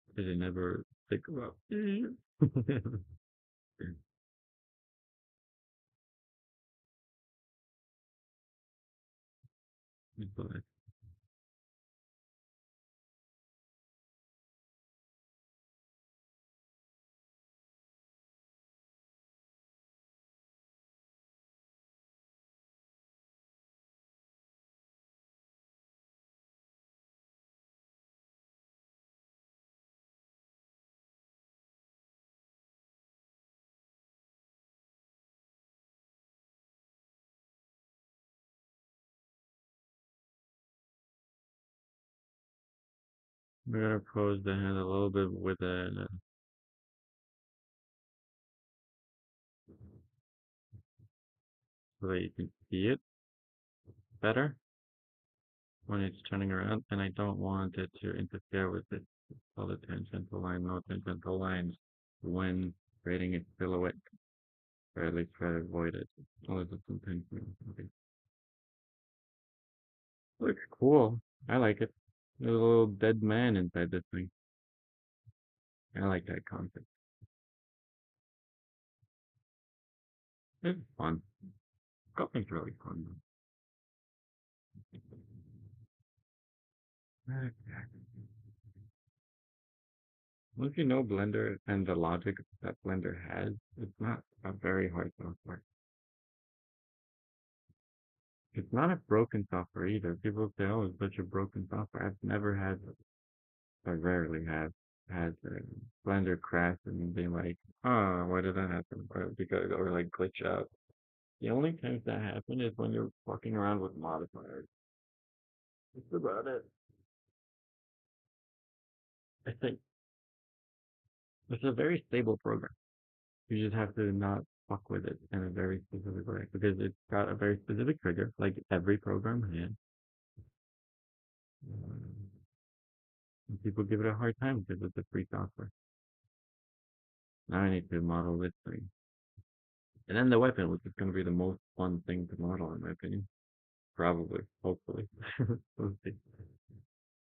A: Because they never think about. But we're gonna pose the hand a little bit with it so that you can see it better when it's turning around, and I don't want it to interfere with it. All the tangential line, no tangential lines when creating a silhouette, or at least try to avoid it. Oh, is it something? Okay. Looks cool. I like it. There's a little dead man inside this thing. I like that concept. It's fun. Golfing's really fun. Though. Once you know Blender and the logic that Blender has, it's not a very hard software. It's not a broken software either. People say, "Oh, it's such a broken software." I've never had, I rarely have had Blender crash and be like, "Oh, why did that happen?" Or like glitch out. The only times that happen is when you're fucking around with modifiers. That's about it. I think it's a very stable program. You just have to not fuck with it in a very specific way because it's got a very specific trigger, like every program has. And people give it a hard time because it's a free software. Now I need to model this thing. And then the weapon, which is going to be the most fun thing to model, in my opinion. Probably, hopefully. We'll see.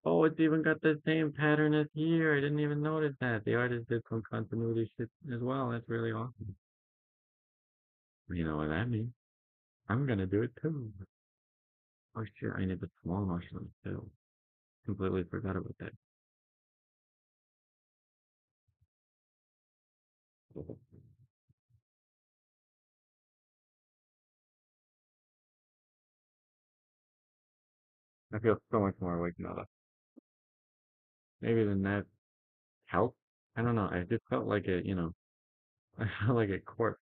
A: Oh, it's even got the same pattern as here. I didn't even notice that. The artist did some continuity shit as well. That's really awesome. You know what that means? I'm gonna do it too. Oh shit, I need the small mushrooms too. Completely forgot about that. I feel so much more awake now. Maybe the net helped. I don't know. I just felt like I felt like a corpse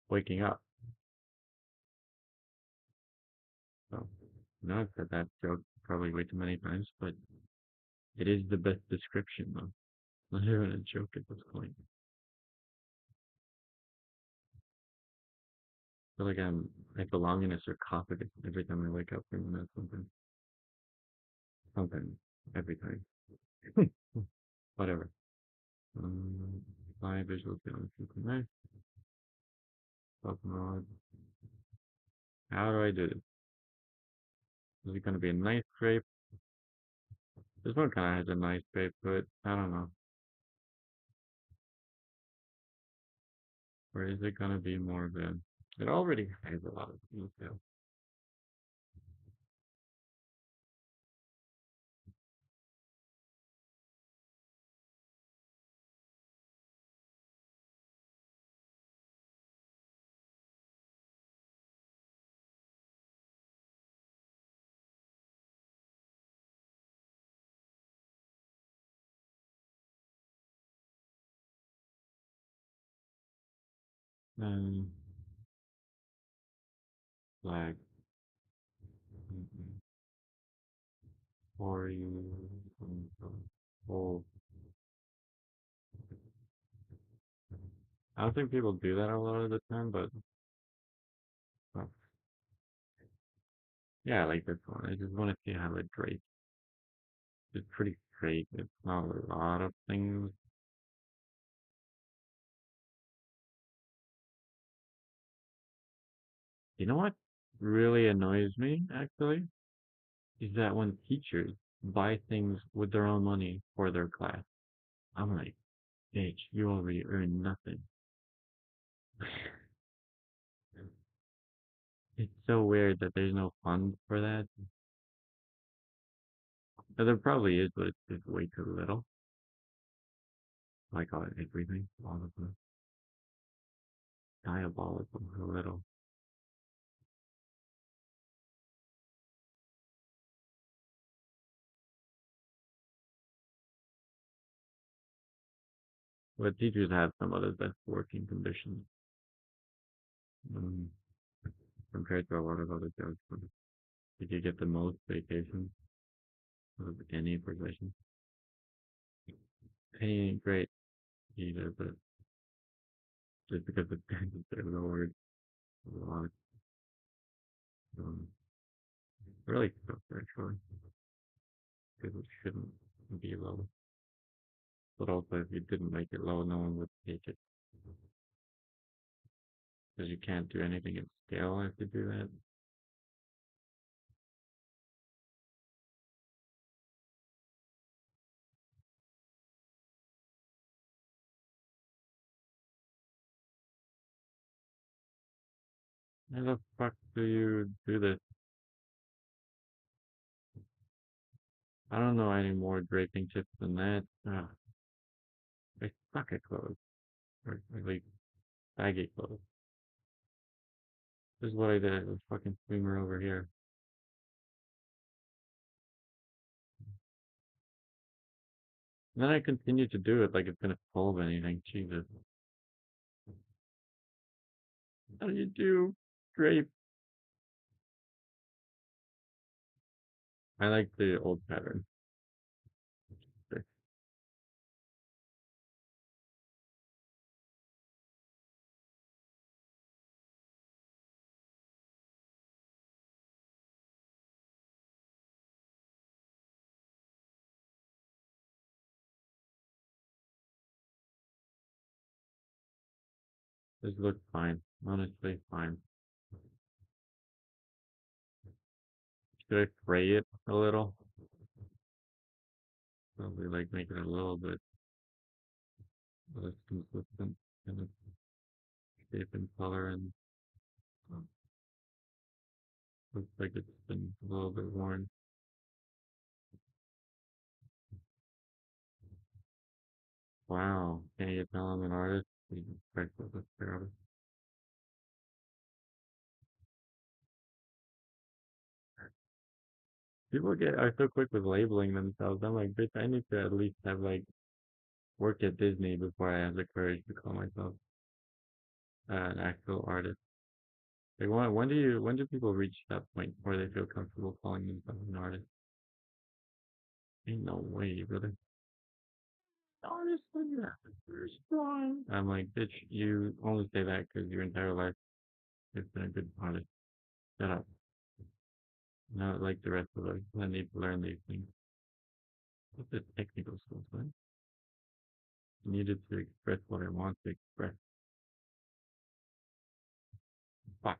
A: waking up. So, I've said that joke probably way too many times, but it is the best description, though. Not even a joke at this point. I feel like I belong in a sarcophagus every time I wake up from that something. Something. Every time. Whatever. My visual feeling super nice. Top mode. How do I do this? Is it going to be a nice scrape? This one kind of has a nice scrape to it. I don't know. Or is it going to be more of a... It already has a lot of detail. Um, Flag. For you. Oh, I don't think people do that a lot of the time, but well, yeah, I like this one. I just want to see how it drapes. It's pretty straight. It's not a lot of things. You know what really annoys me, actually, is that when teachers buy things with their own money for their class, I'm like, bitch, you already earned nothing. It's so weird that there's no fund for that. But there probably is, but it's just way too little. Like everything, all of the diabolical little. But teachers have some of the best working conditions um, compared to a lot of other jobs. If you get the most vacation of any profession, pay ain't great either, but just because the standards are lowered a lot, um, really tough actually, because it shouldn't be low. But also, if you didn't make it low, no one would take it because you can't do anything at scale if you do that. How the fuck do you do this? I don't know any more draping tips than that. I suck at clothes, or at least baggy clothes. This is what I did with fucking swimmer over here. And then I continued to do it like it's gonna solve anything. Jesus. How do you do drape? I like the old pattern. This looks fine. Honestly, fine. Should I fray it a little? Probably like make it a little bit less consistent kind of shape and color and um, looks like it's been a little bit worn. Wow. Can you tell I'm an artist? Jesus Christ, that's terrible. People are so quick with labeling themselves. I'm like, bitch, I need to at least have like worked at Disney before I have the courage to call myself an actual artist. Like, when do people reach that point where they feel comfortable calling themselves an artist? Ain't no way, brother. Artist when you're first one. I'm like, bitch, you only say that because your entire life has been a good artist. Shut up. Not like the rest of us. I need to learn these things. What's the technical skills, man? Needed to express what I want to express. Fuck.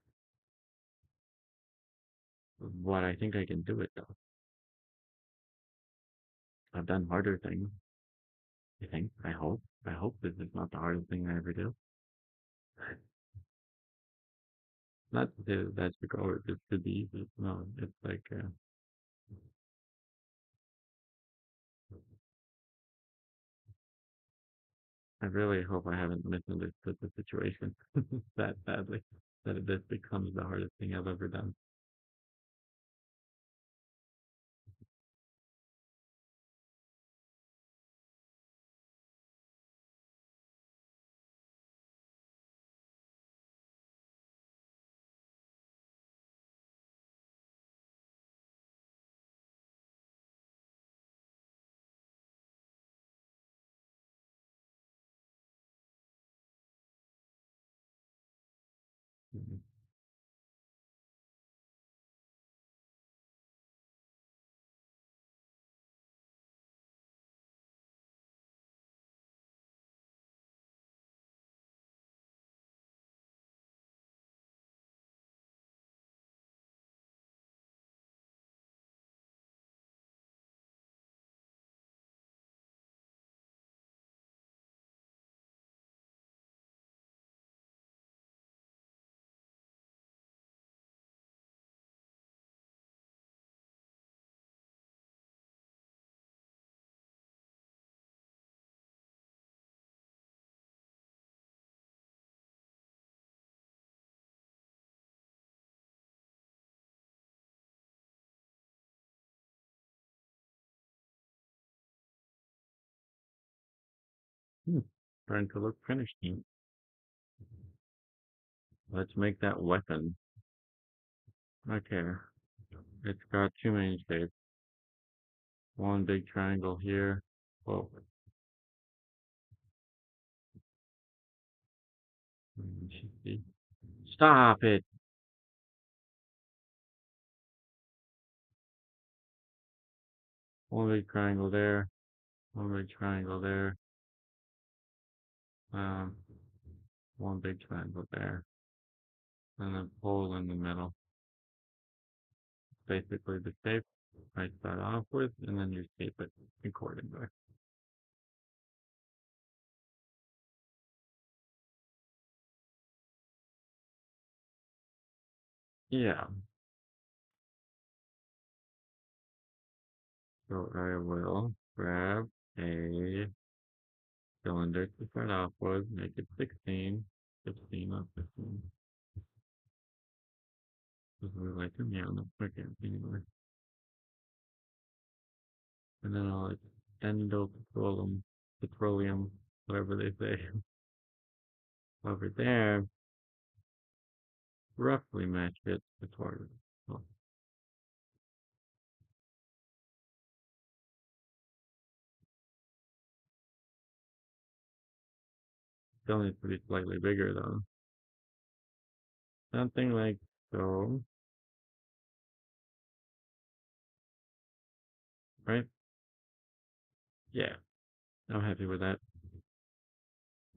A: What I think I can do it though. I've done harder things. I think. I hope. I hope this is not the hardest thing I ever do. Not that that's the goal. It could be easy. No, it's like I really hope I haven't misunderstood the situation that badly. That this becomes the hardest thing I've ever done. Mhm. Hmm. Trying to look finished. Let's make that weapon. Okay. It's got two main shapes. One big triangle here. Whoa. Stop it. One big triangle there. One big triangle there. Um, one big triangle there, and a hole in the middle. Basically the shape I start off with, and then you shape it accordingly. Yeah, so I will grab a cylinder to start off with, make it 16, 15, not 15. Because we like them, yeah, no, okay, anyway. And then I'll extend petroleum, whatever they say, over there, roughly match it to target. Well, still needs to be slightly bigger though. Something like so, right? Yeah, I'm happy with that.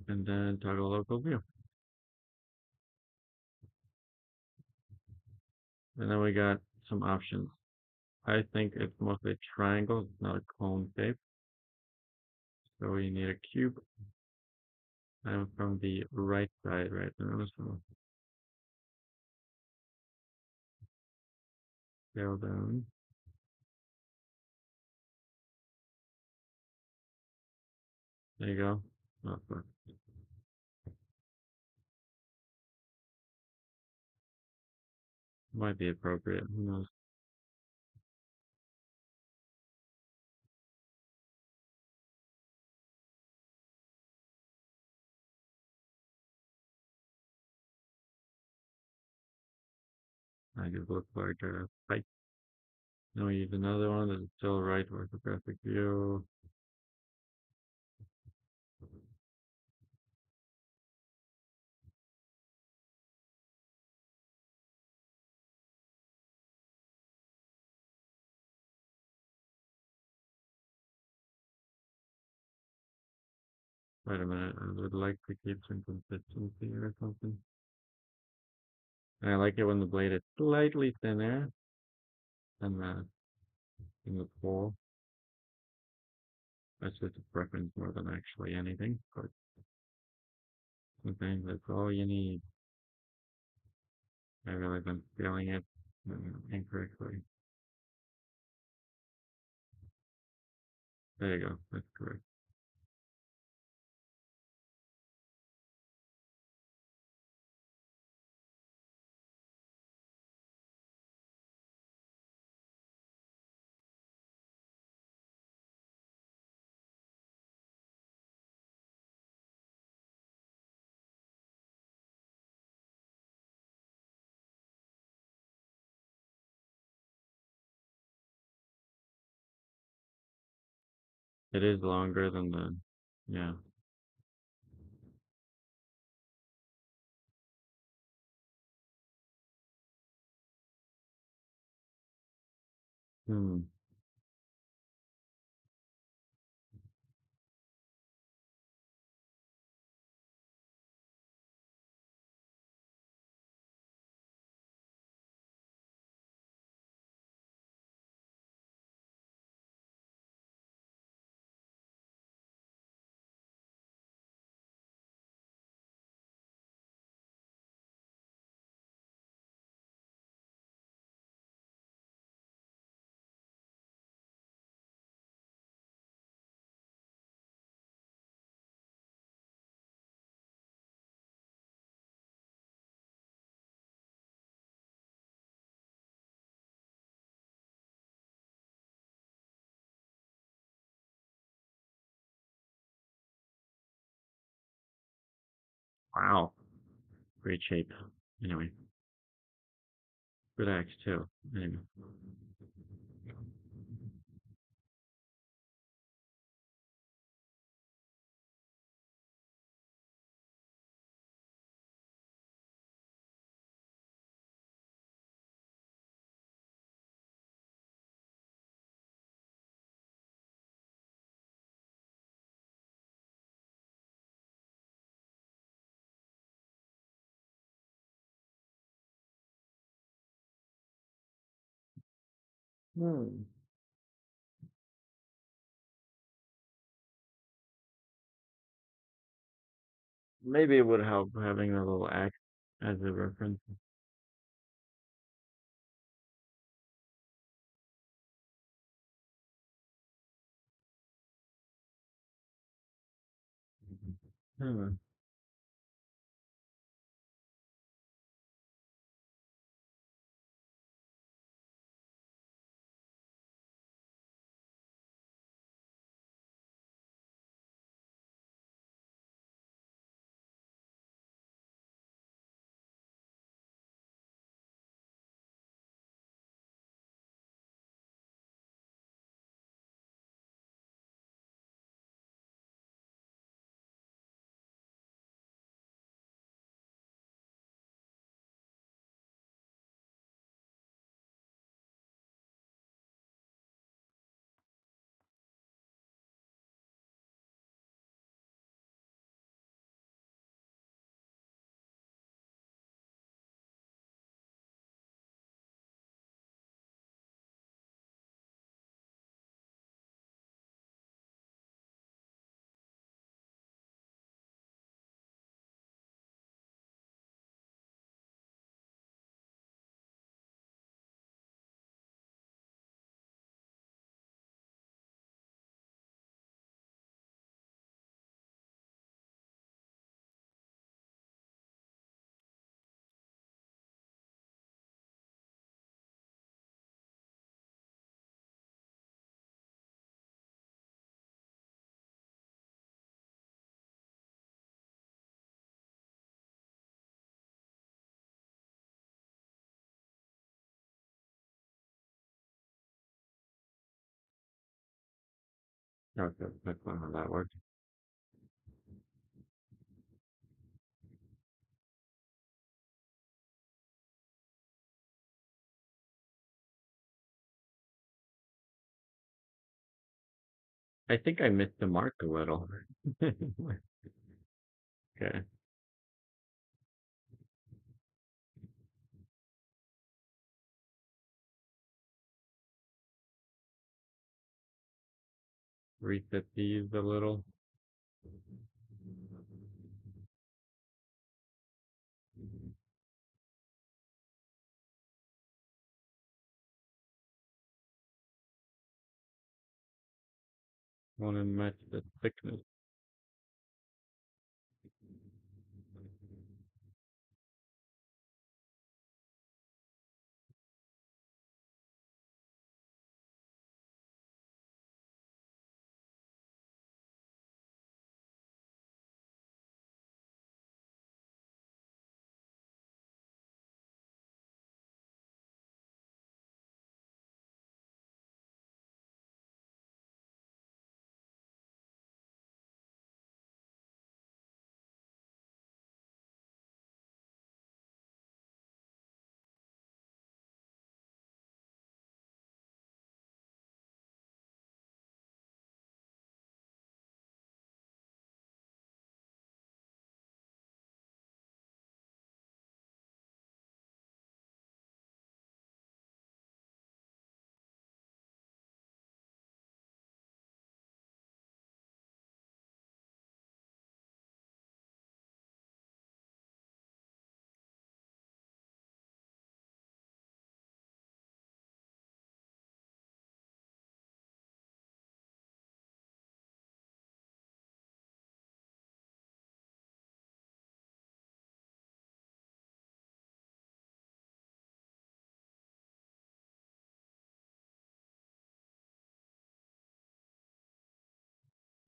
A: And then toggle local view. And then we got some options. I think it's mostly a triangle, it's not a cone shape. So we need a cube. I'm from the right side right now, so scale down. There you go. Oh, fuck. Might be appropriate. Who knows? I just look like a pipe. Now we use another one that's still right orthographic view. Wait a minute, I would like to keep some consistency or something. And I like it when the blade is slightly thinner than the in the pole. That's just a preference more than actually anything, but sometimes that's all you need. I realize I'm feeling it incorrectly. There you go, that's correct. It is longer than the, yeah. Hmm. Wow. Great shape. Anyway, good axe too. Anyway. Hmm. Maybe it would help having a little X as a reference. Hmm. Okay, that's not how that works. I think I missed the mark a little. Okay. Reset these a little. Want to match the thickness.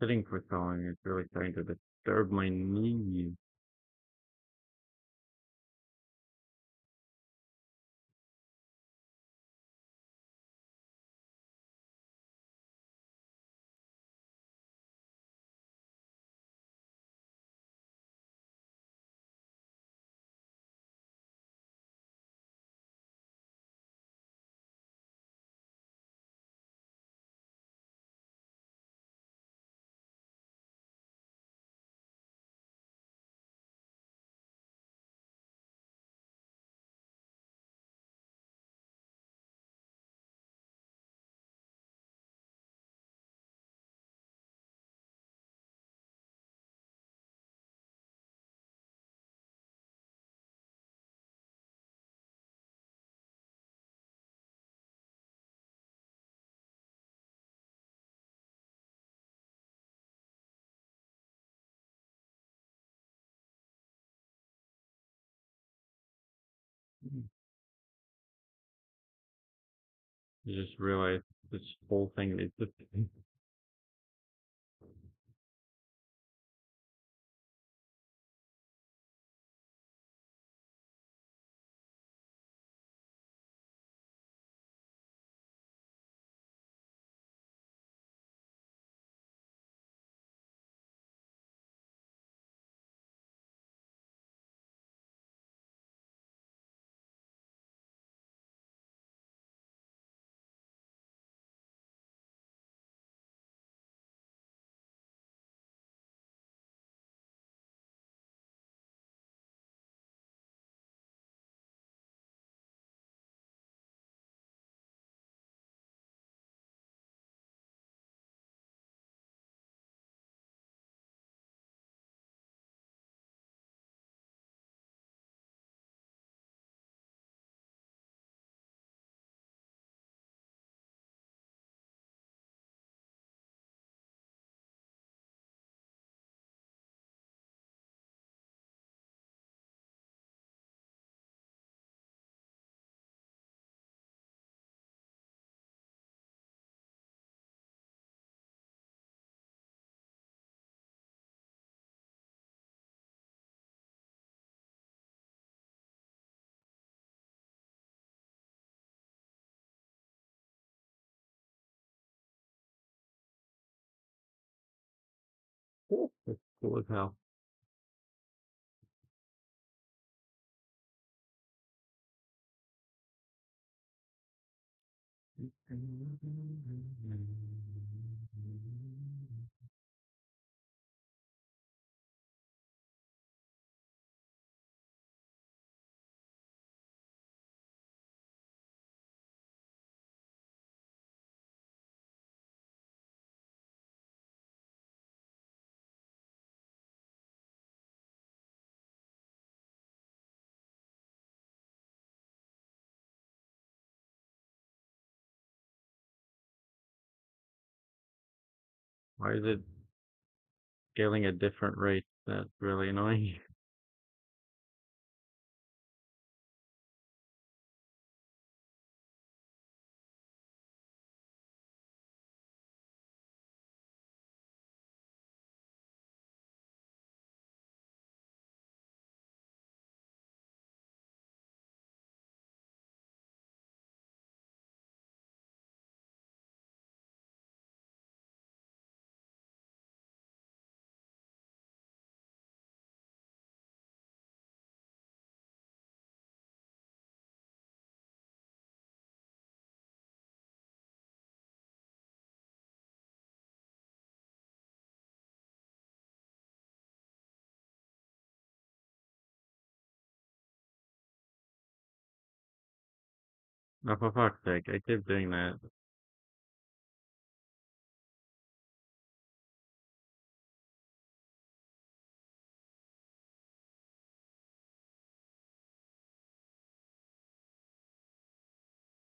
A: Sitting for so long is really starting to disturb my knees. You just realize this whole thing is just it's cool as hell. Why is it scaling at different rates? That's really annoying. No, for fuck's sake, I keep doing that.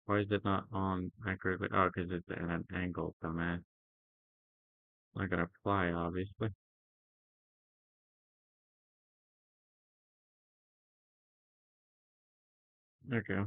A: Why is it not on accurately? Oh, because it's at an angle, dumbass. Not gonna fly, obviously. Okay.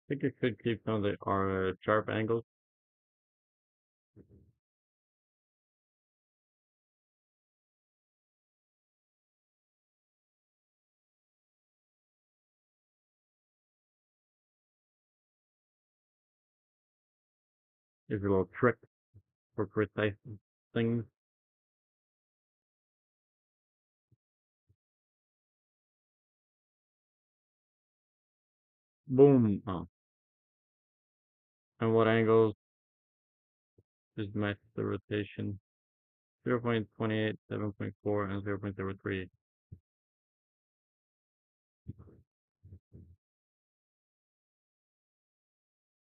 A: think it could keep some of the sharp angles. Is a little trick for precise things. Boom. Oh, and what angles just match the rotation? 0.28, 7.4, and 0.03.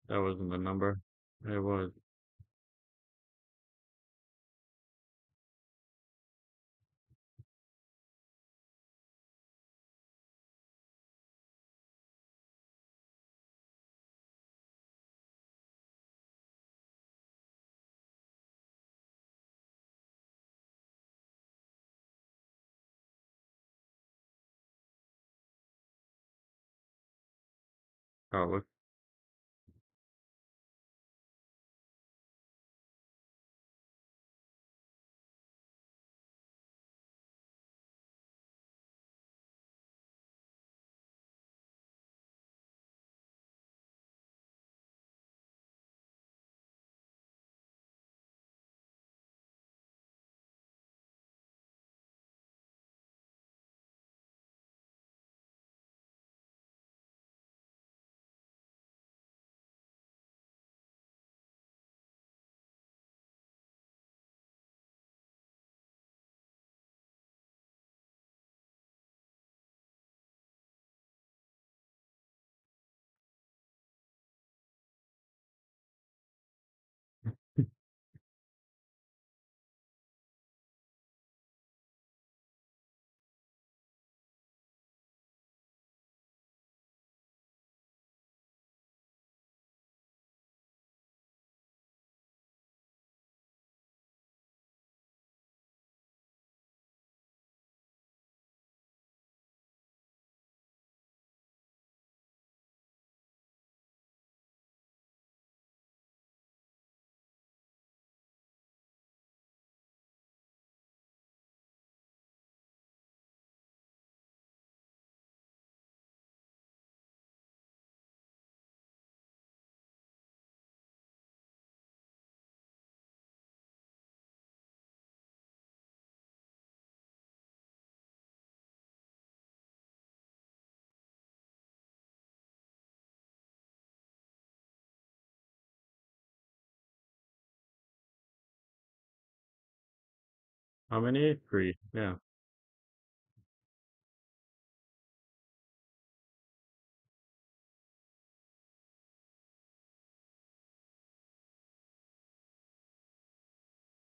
A: That wasn't the number. It was. Oh, look. How many? Three. Yeah.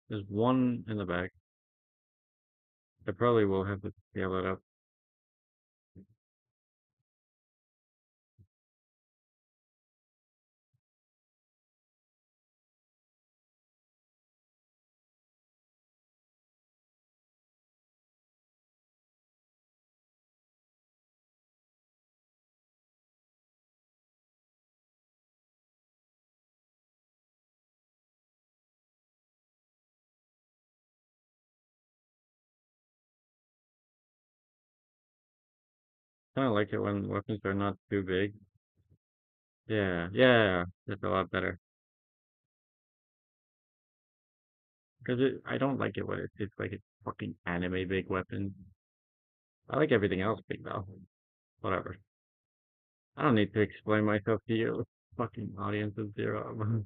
A: There's one in the back. I probably will have to scale it up. Kind of like it when weapons are not too big. Yeah, yeah, that's a lot better. Because I don't like it when it's like a fucking anime big weapon. I like everything else big though. Whatever. I don't need to explain myself to you. Fucking audience of zero.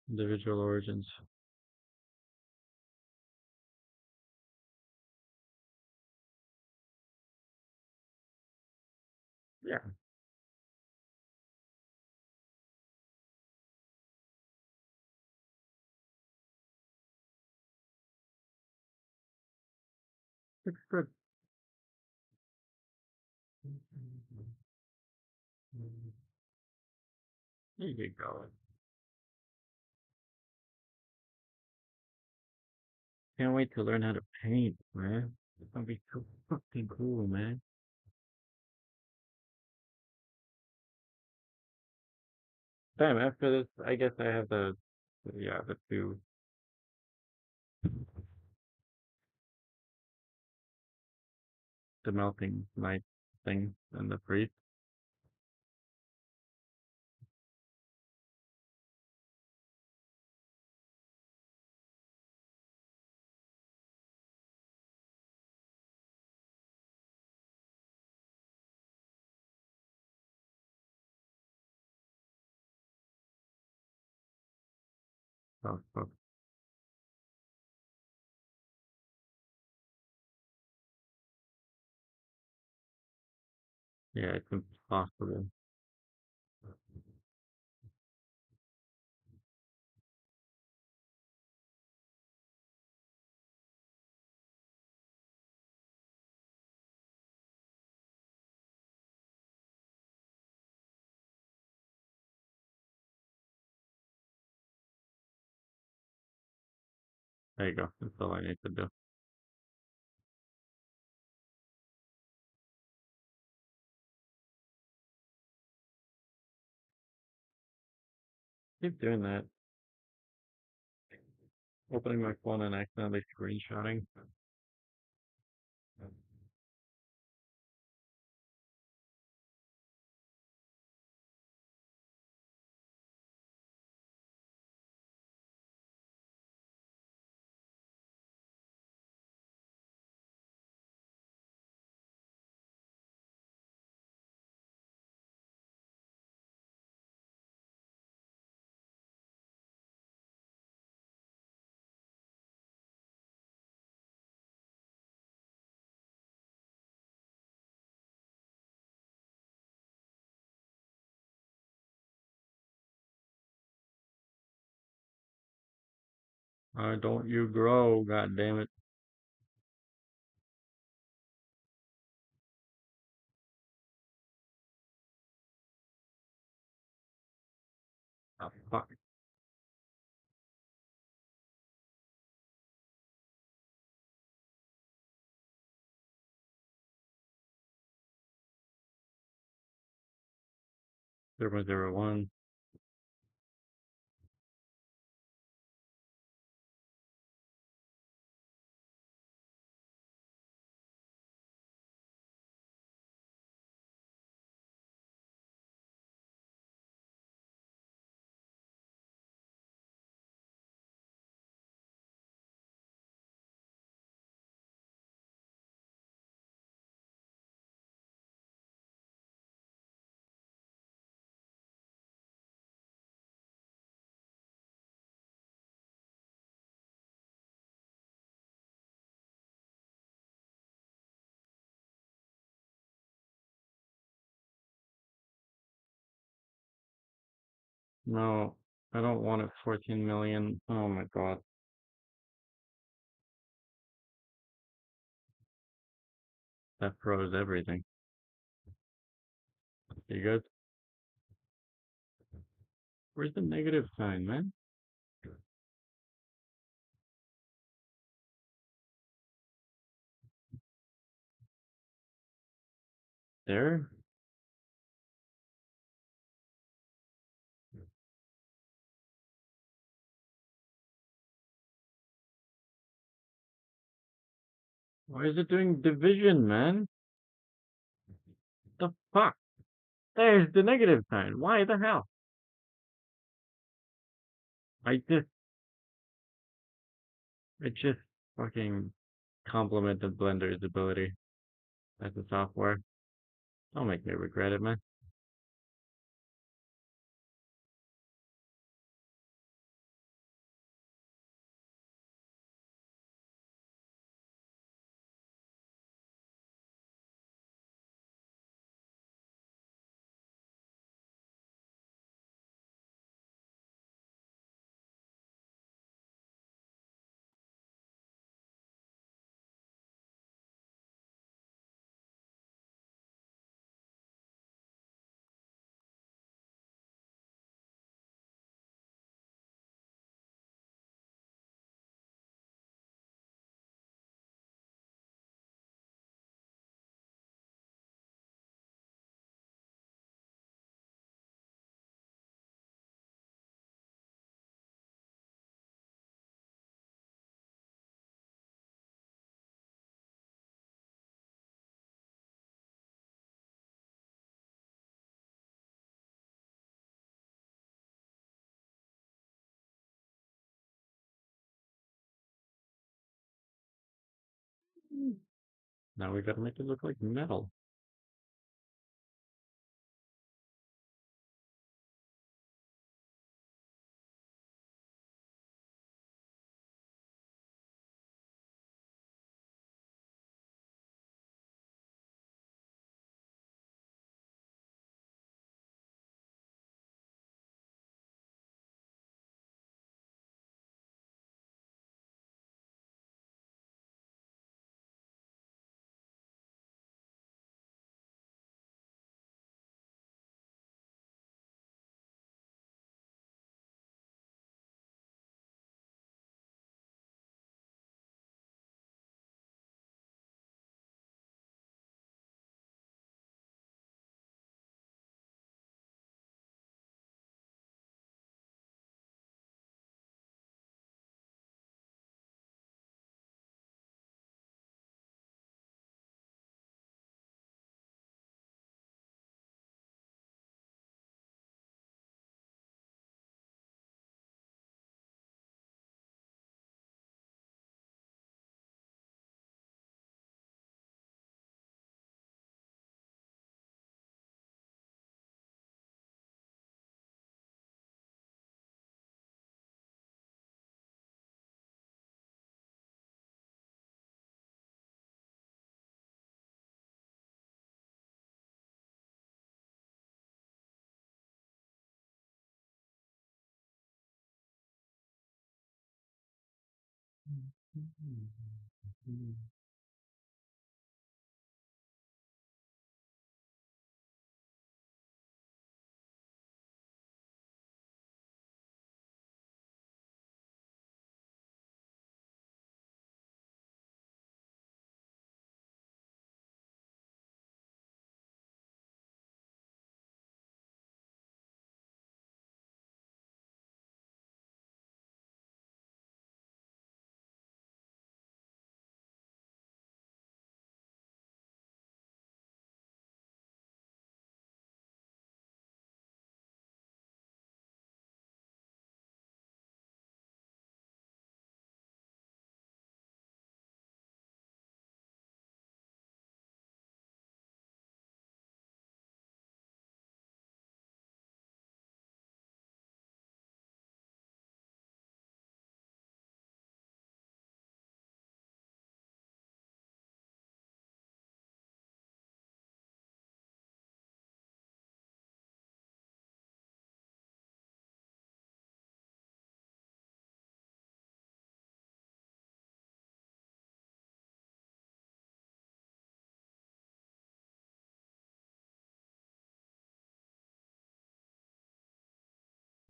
A: Individual origins. Yeah, it's good. There you go. Can't wait to learn how to paint, man. It's gonna be so fucking cool, man. Damn, after this, I guess I have yeah, the two, the melting night thing and the freeze. Oh, fuck. Yeah, it's impossible. There you go. That's all I need to do. Keep doing that. Opening my phone and accidentally screenshotting. Don't you grow, god damn it. Oh, fuck. 0.01. No, I don't want it 14 million. Oh my god. That froze everything. You good? Where's the negative sign, man? There? Why is it doing division, man? The fuck? There's the negative sign. Why the hell? I just, it just fucking complimented Blender's ability as a software. Don't make me regret it, man. Now we gotta make it look like metal.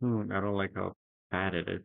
A: I don't like how bad it is.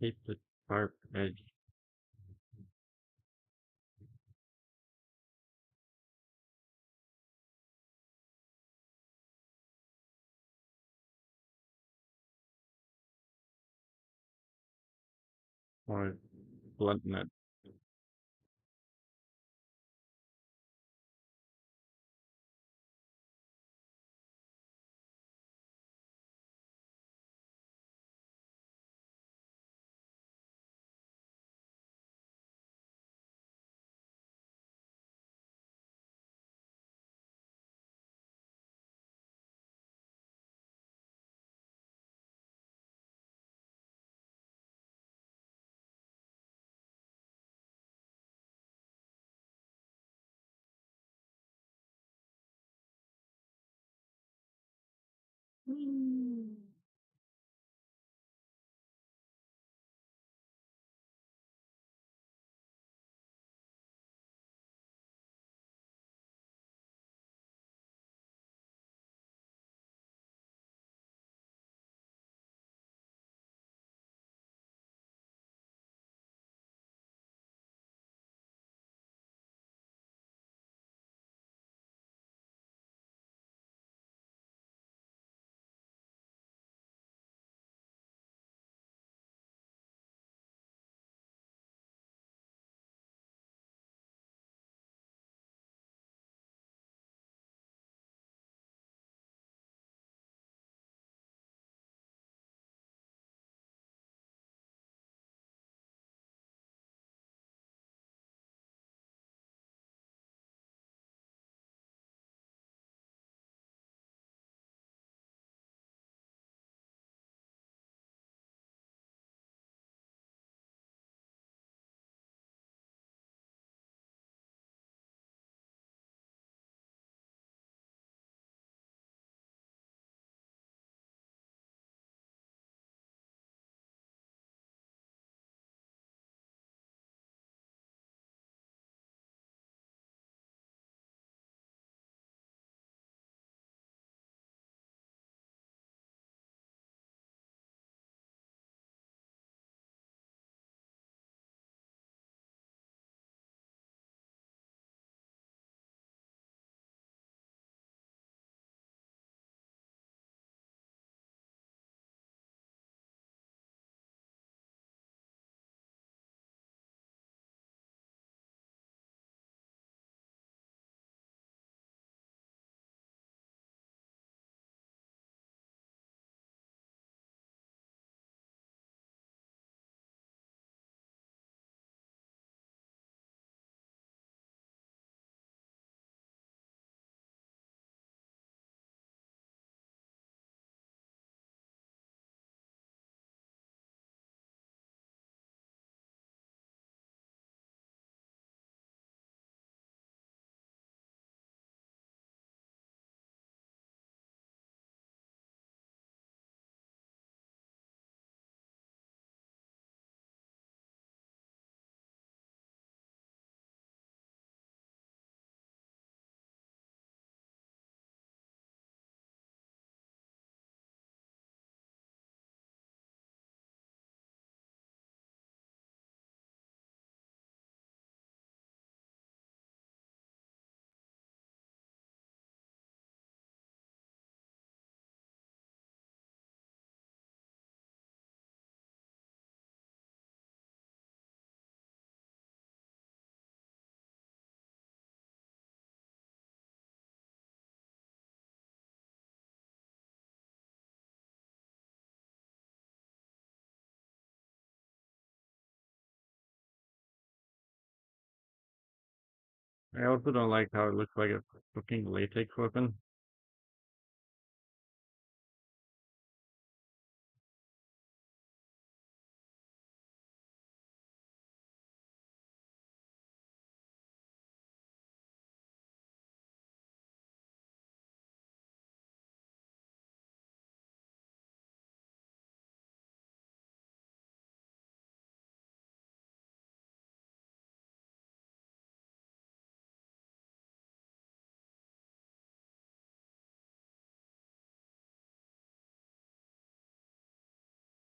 A: hate the sharp edge. Or bluntness. I also don't like how it looks like a fucking latex weapon.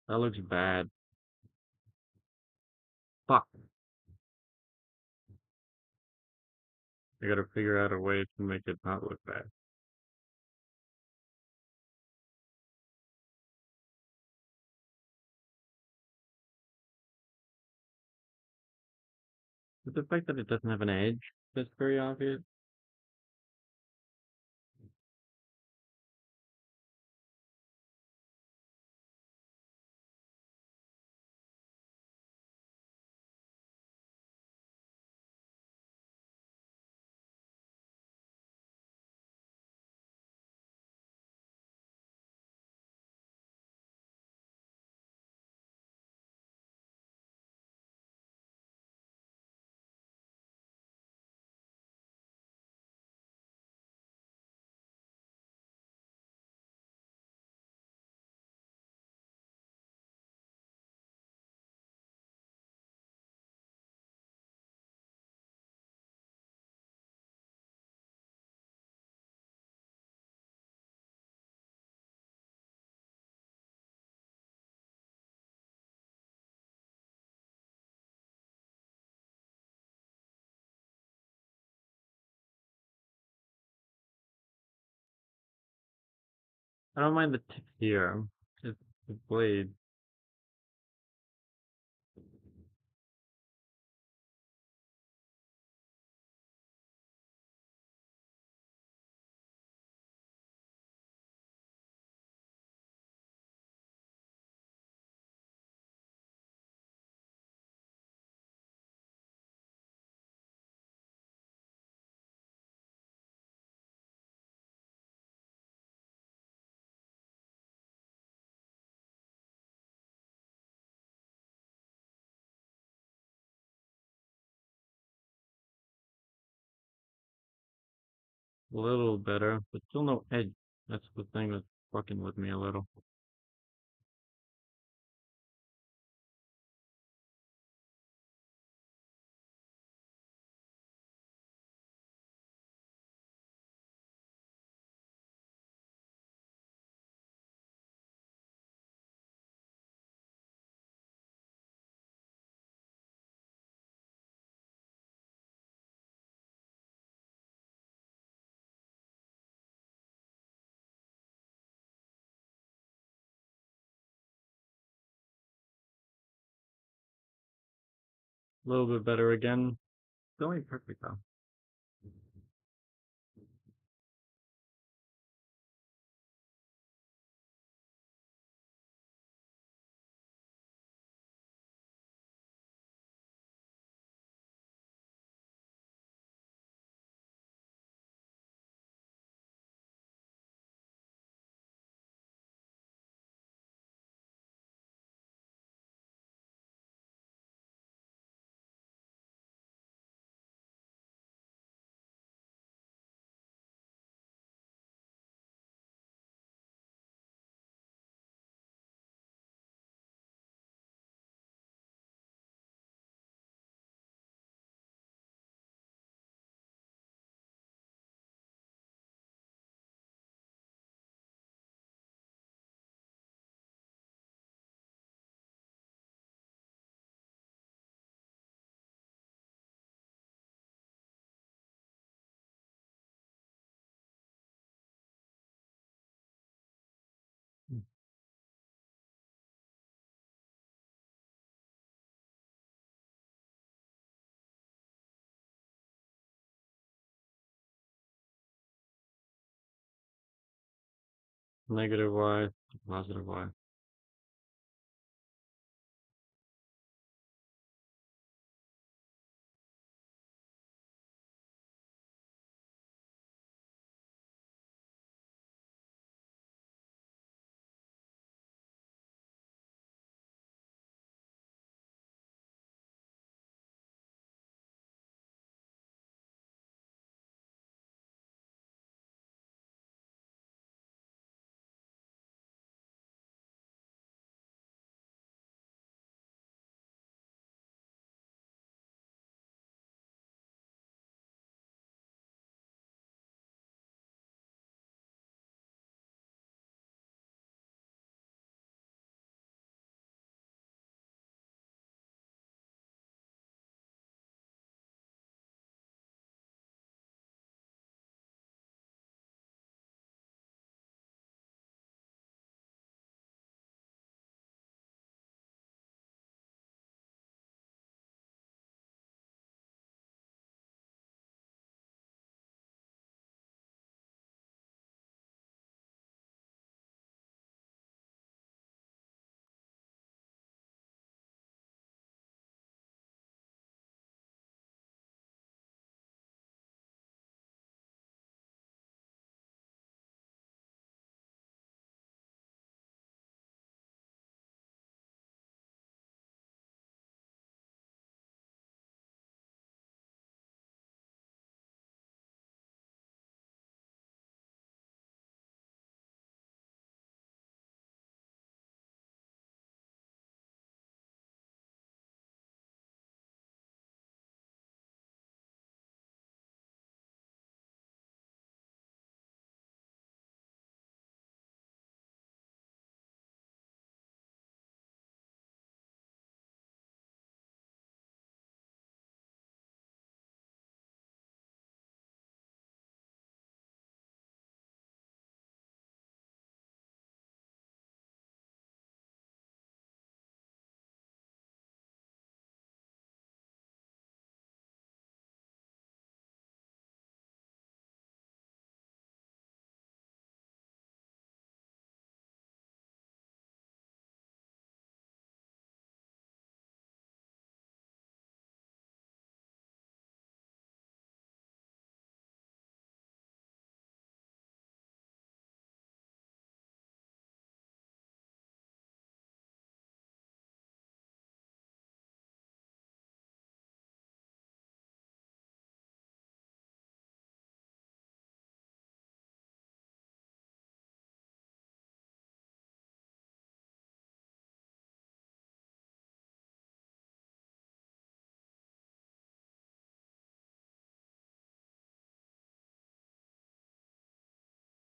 A: That looks bad. I gotta figure out a way to make it not look bad. But the fact that it doesn't have an edge that's very obvious. I don't mind the tip here. It's the blade. A little better, but still no edge. That's the thing that's fucking with me a little. A little bit better again. Still ain't perfect though. Negative Y, positive Y.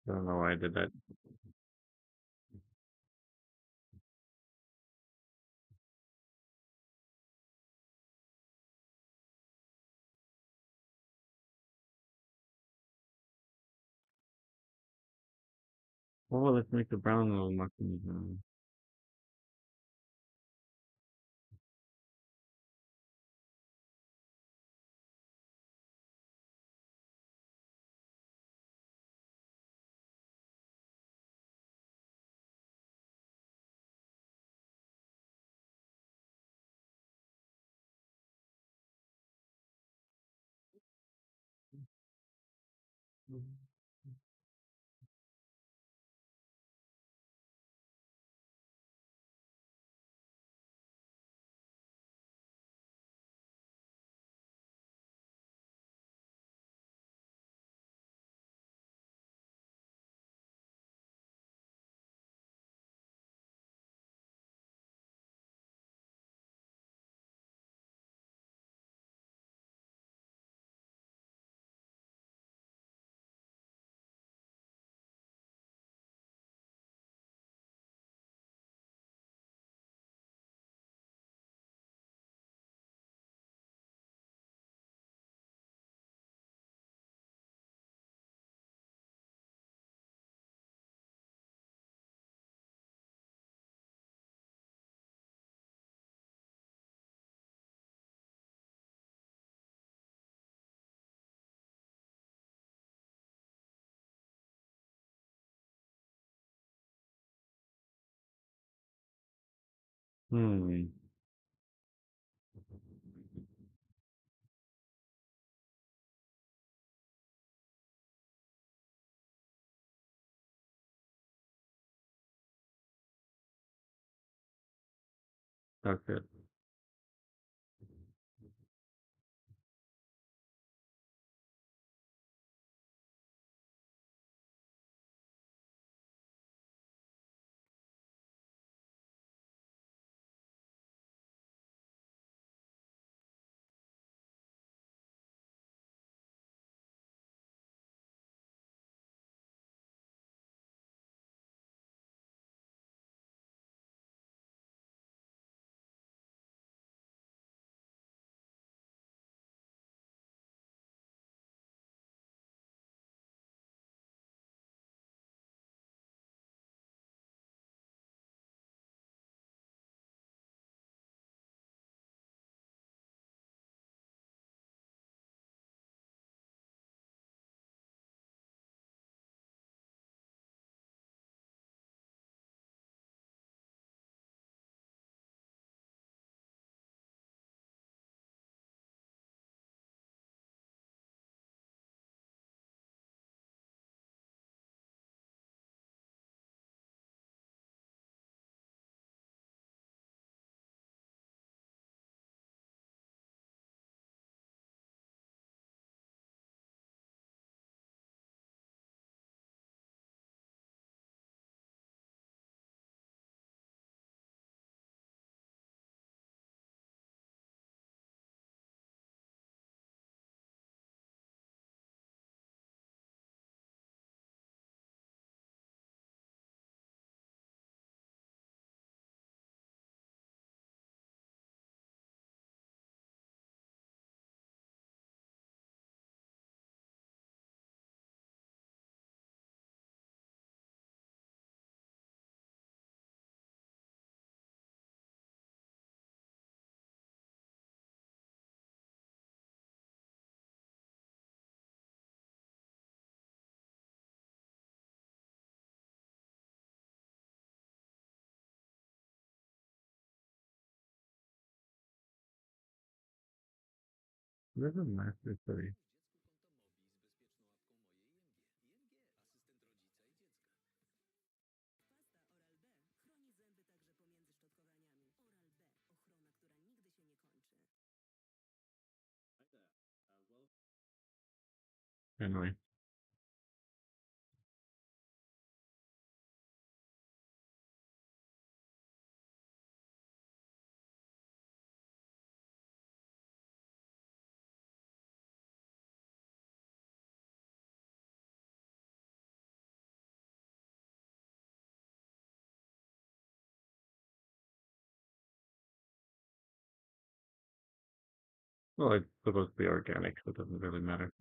A: I don't know why I did that. Oh, let's make the brown little muffins. Hmm. That's it. There's a master story. Anyway. Well, it's supposed to be organic, so it doesn't really matter.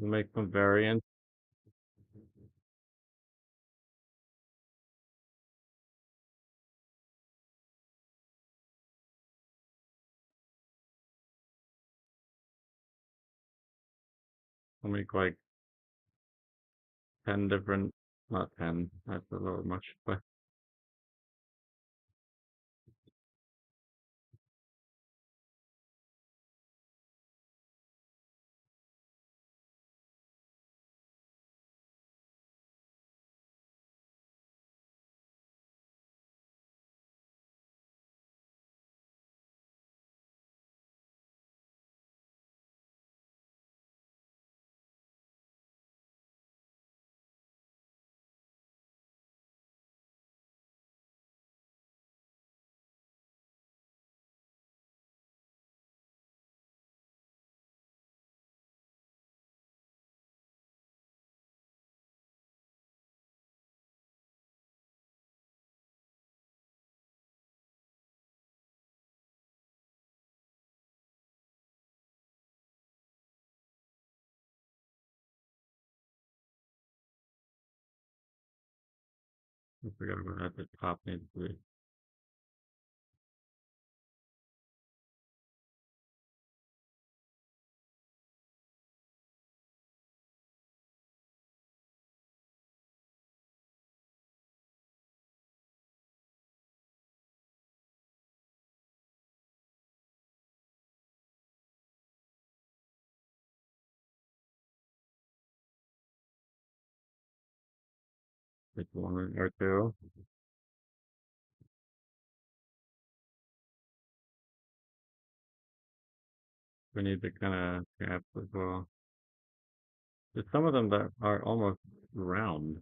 A: We'll make some variants. We'll make like 10 different, not 10, that's a little much, but I forgot about that. The top needs to be. Like one or two. We need the kind of gaps as well. There's some of them that are almost round.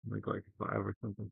A: Like 5 or something.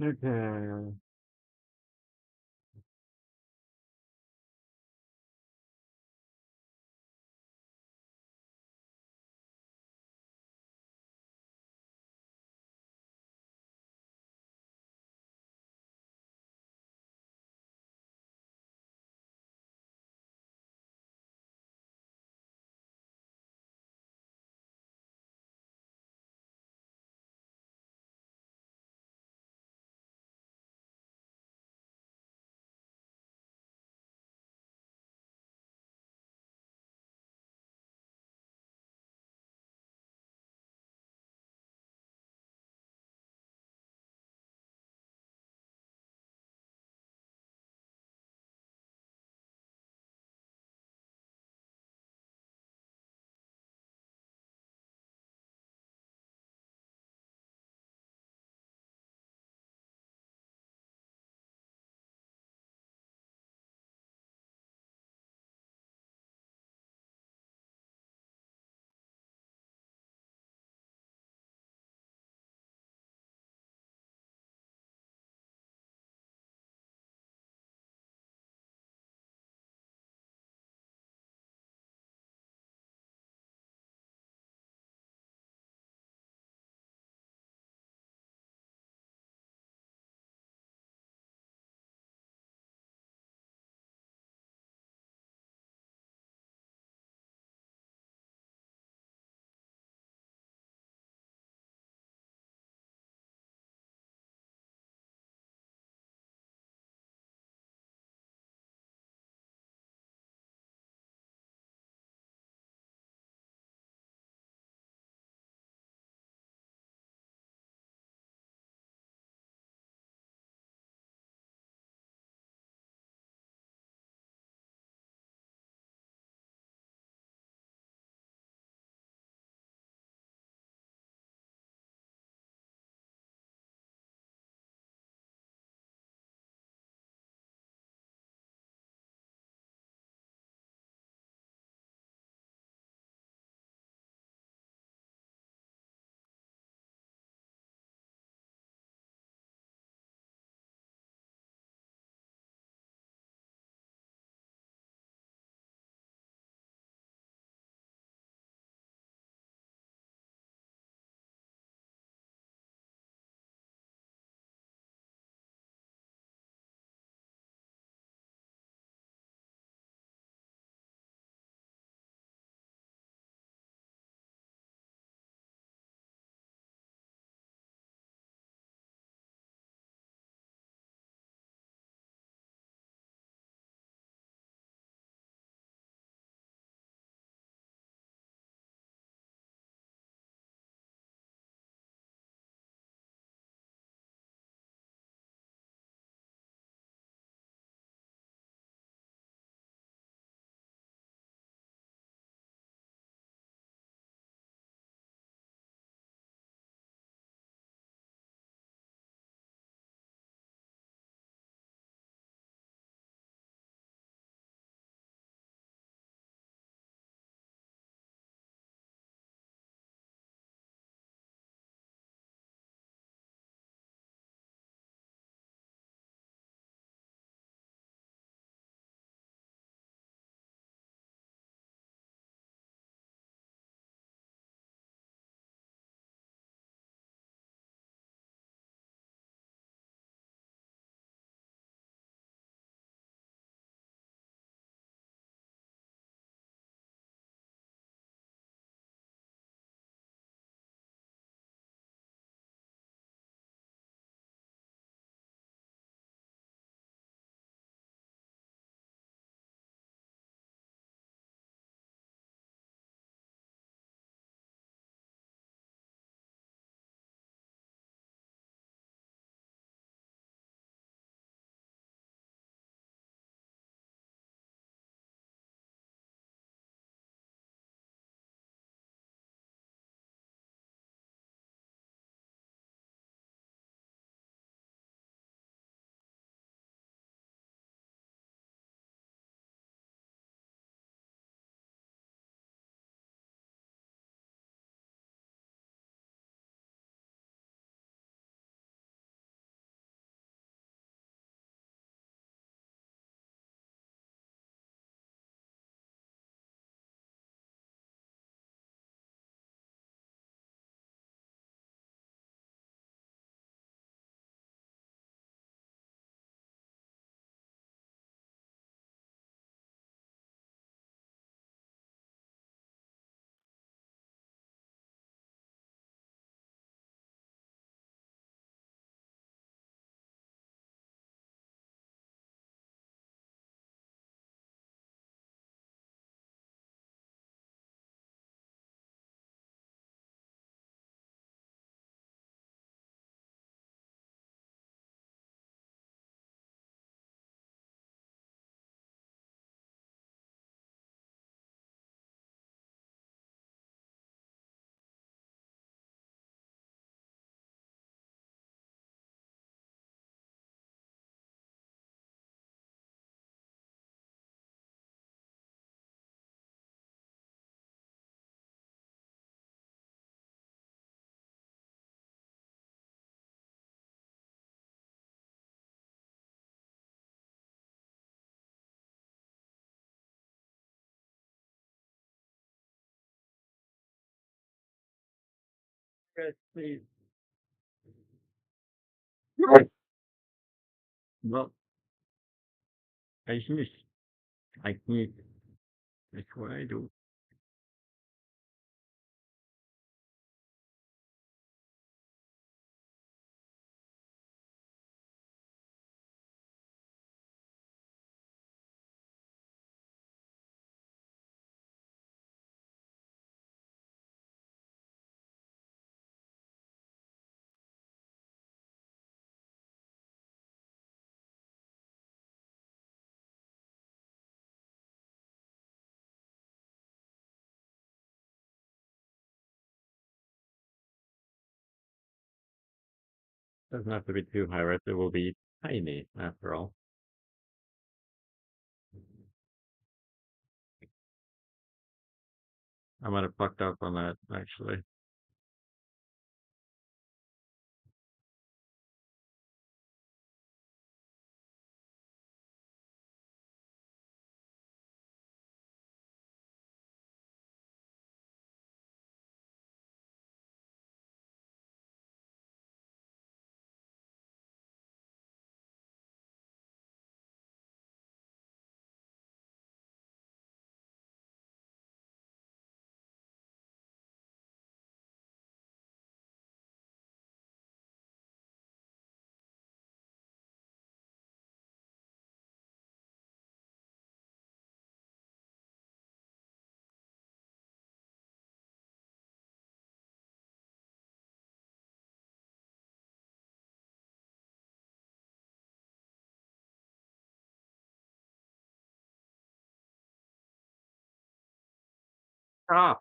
A: Okay. Yes, please. Well, I sneeze. I sneeze. That's what I do. Doesn't have to be too high risk. It will be tiny after all. I might have fucked up on that actually. Ah,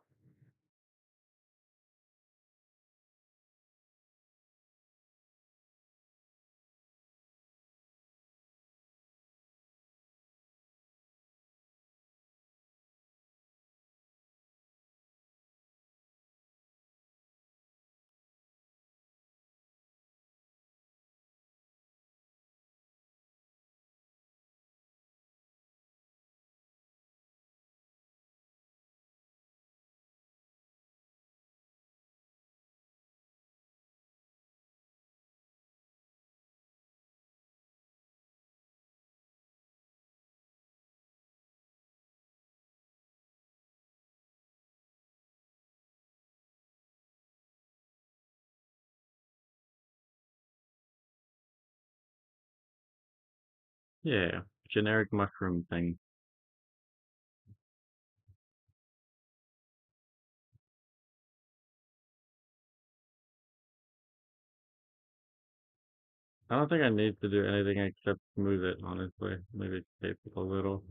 A: yeah. Generic mushroom thing. I don't think I need to do anything except smooth it, honestly. Maybe tape it a little.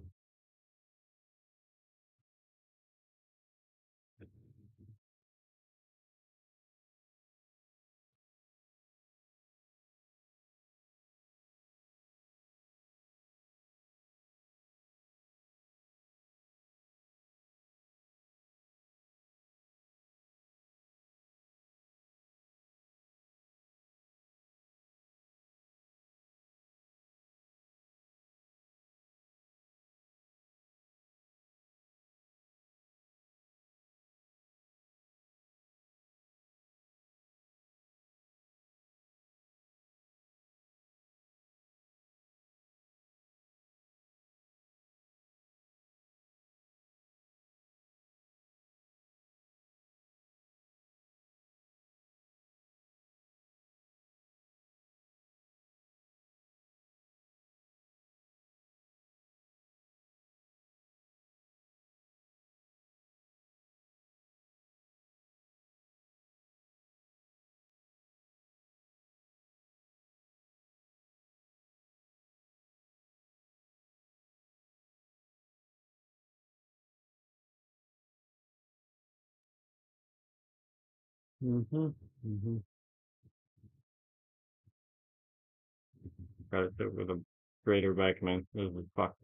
A: Mm-hmm. Mm-hmm. Got it sit with a greater back, man. This is fucked.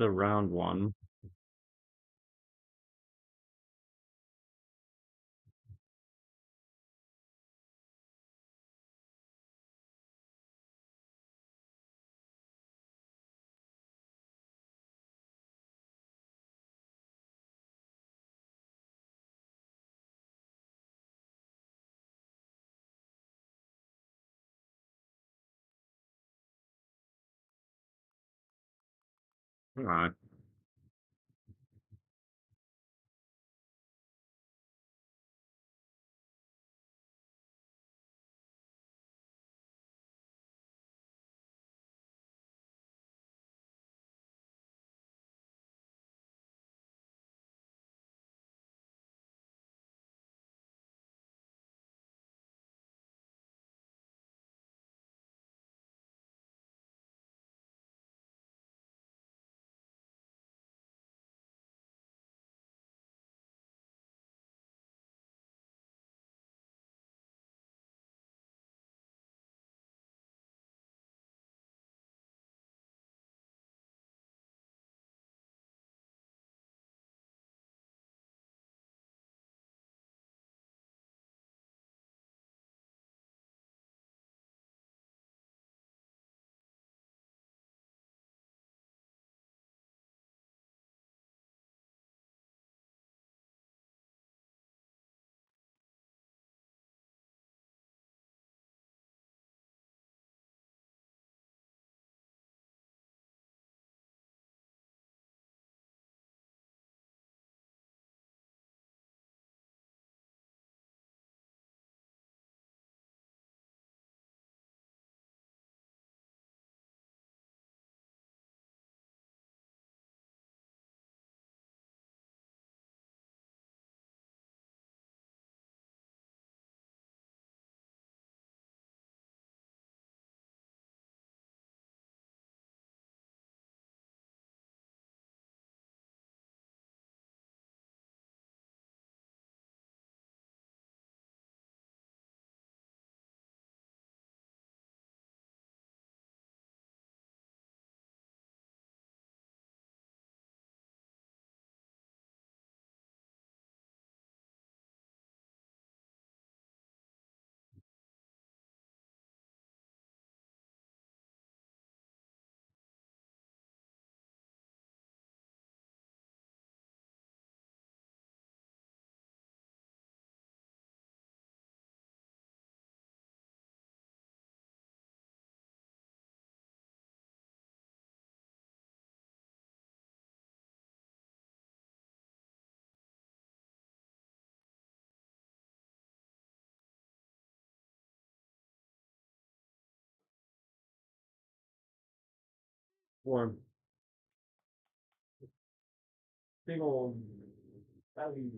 A: the round one. Alright. Warm. Big old belly.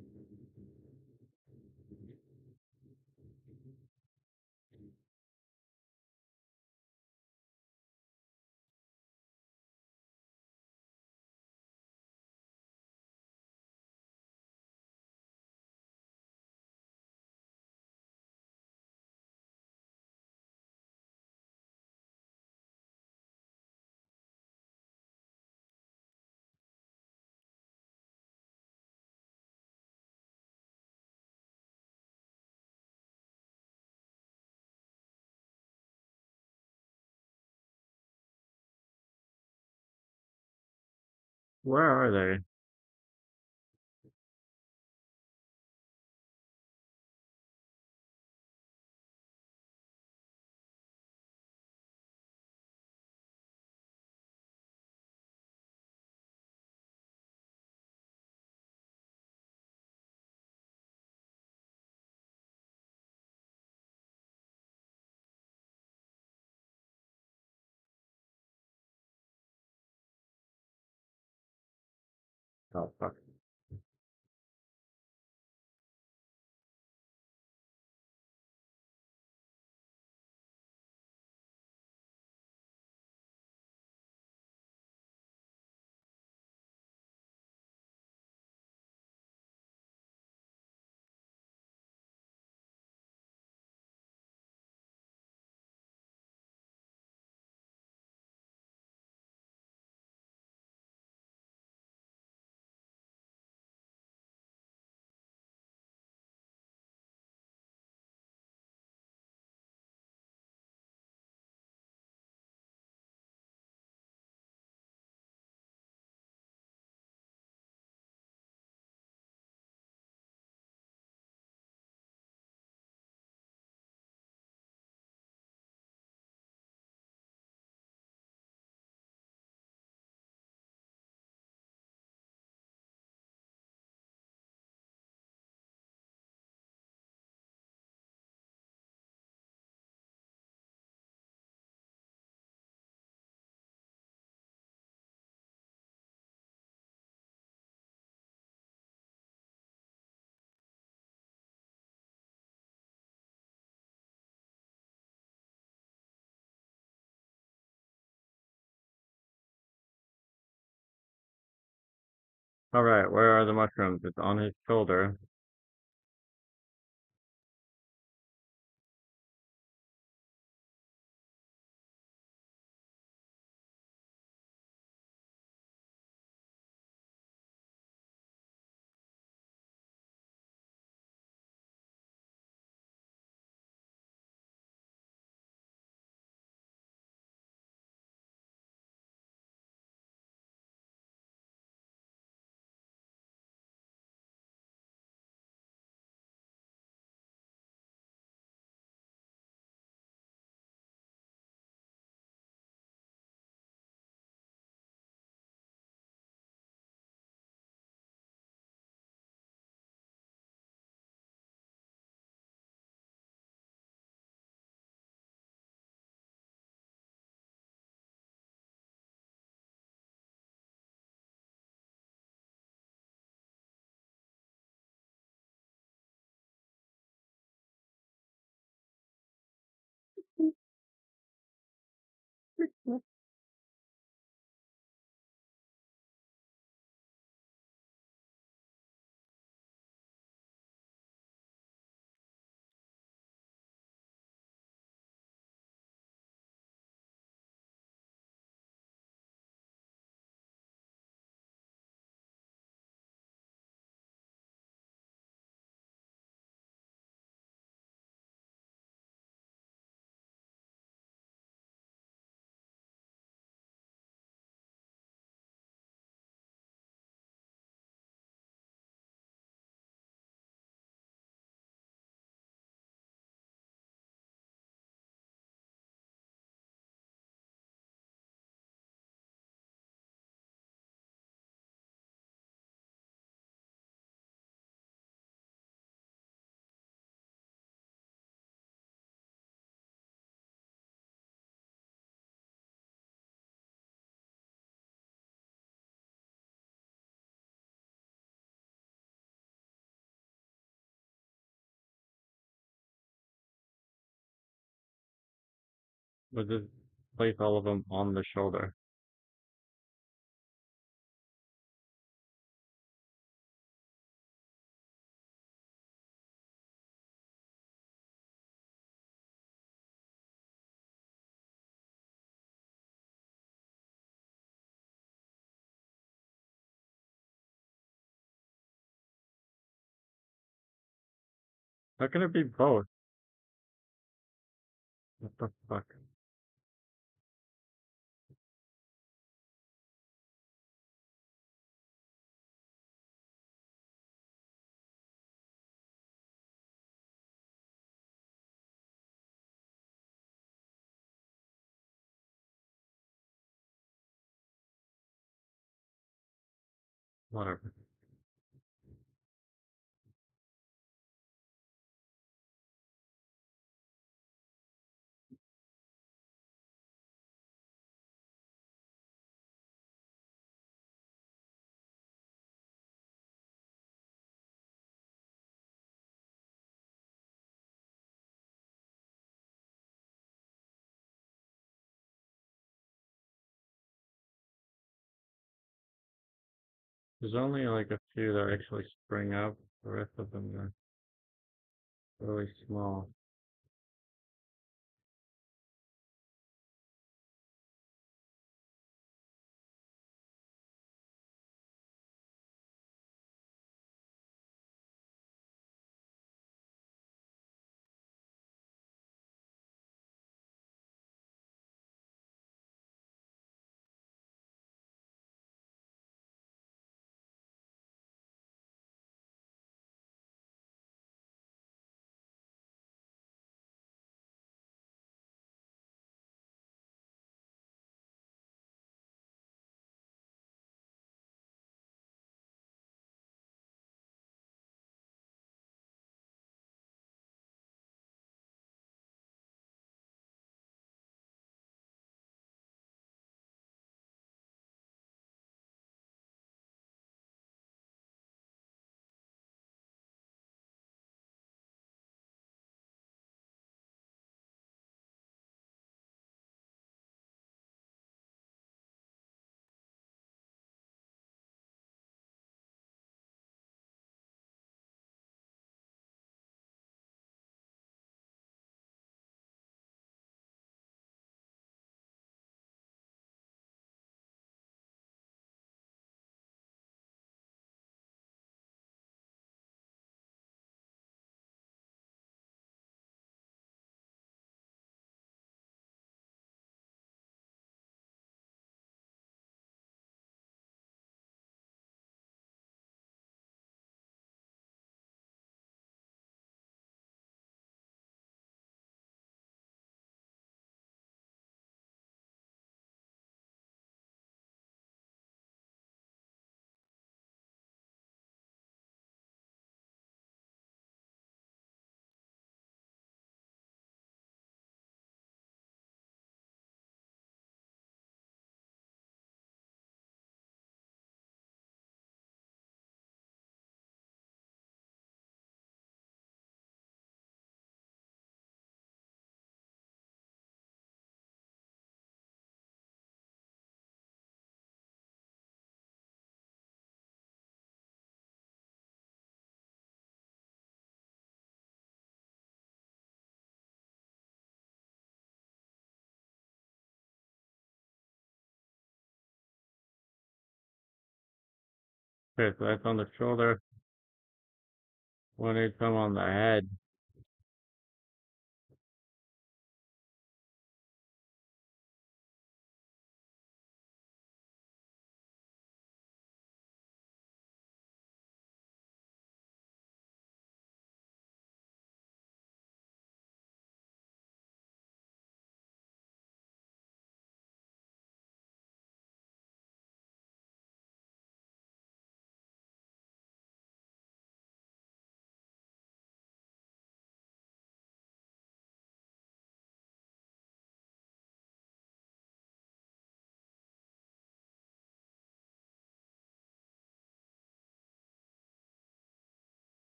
A: Where are they? Oh, fuck. Alright, where are the mushrooms? It's on his shoulder. We'll just place all of them on the shoulder. How can it be both? What the fuck? Whatever. There's only like a few that actually spring up. The rest of them are really small. Okay, so that's on the shoulder. When it's some on the head.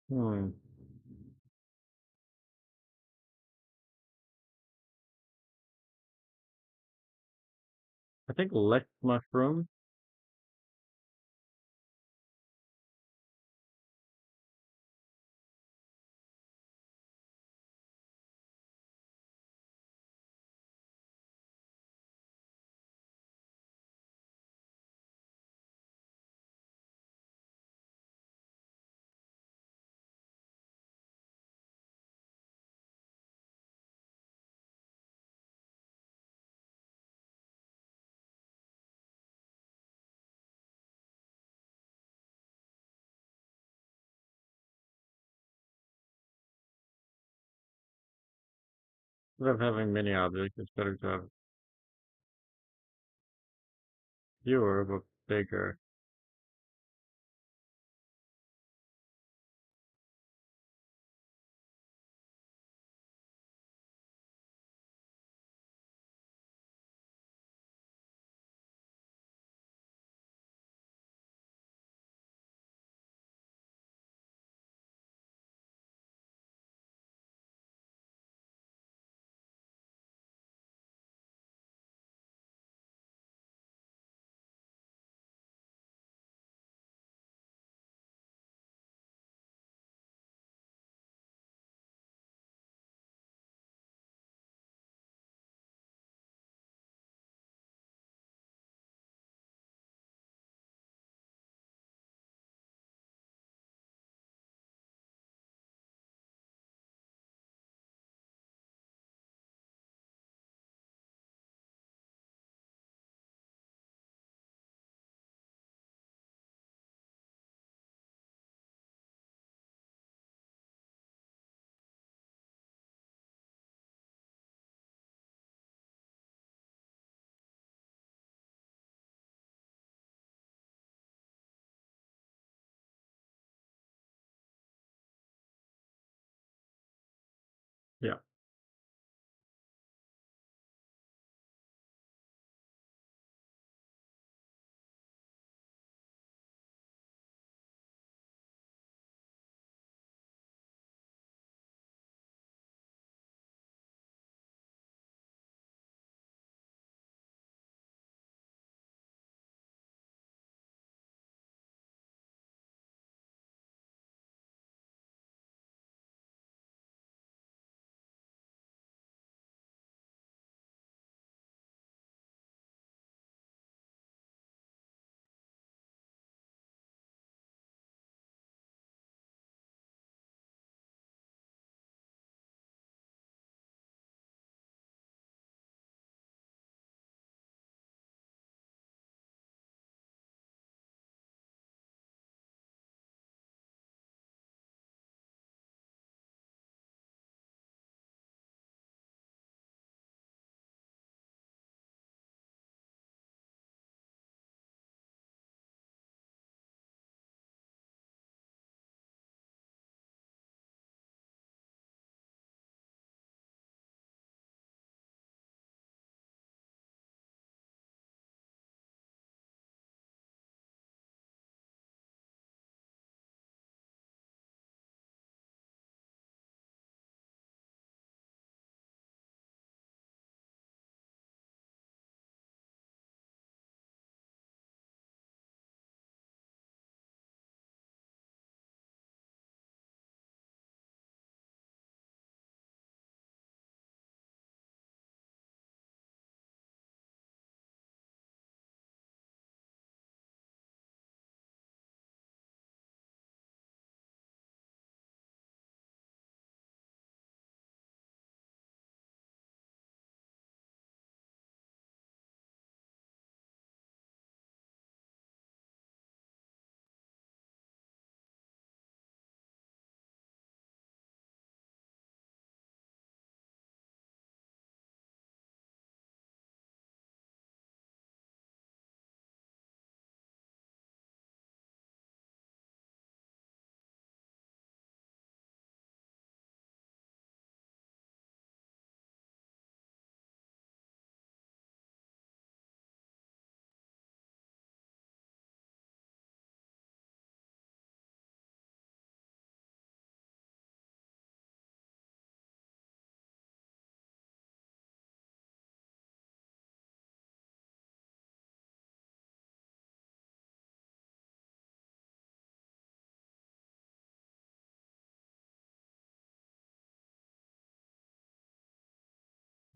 A: Hmm. I think lick mushroom. Instead of having many objects, it's better to have fewer but bigger.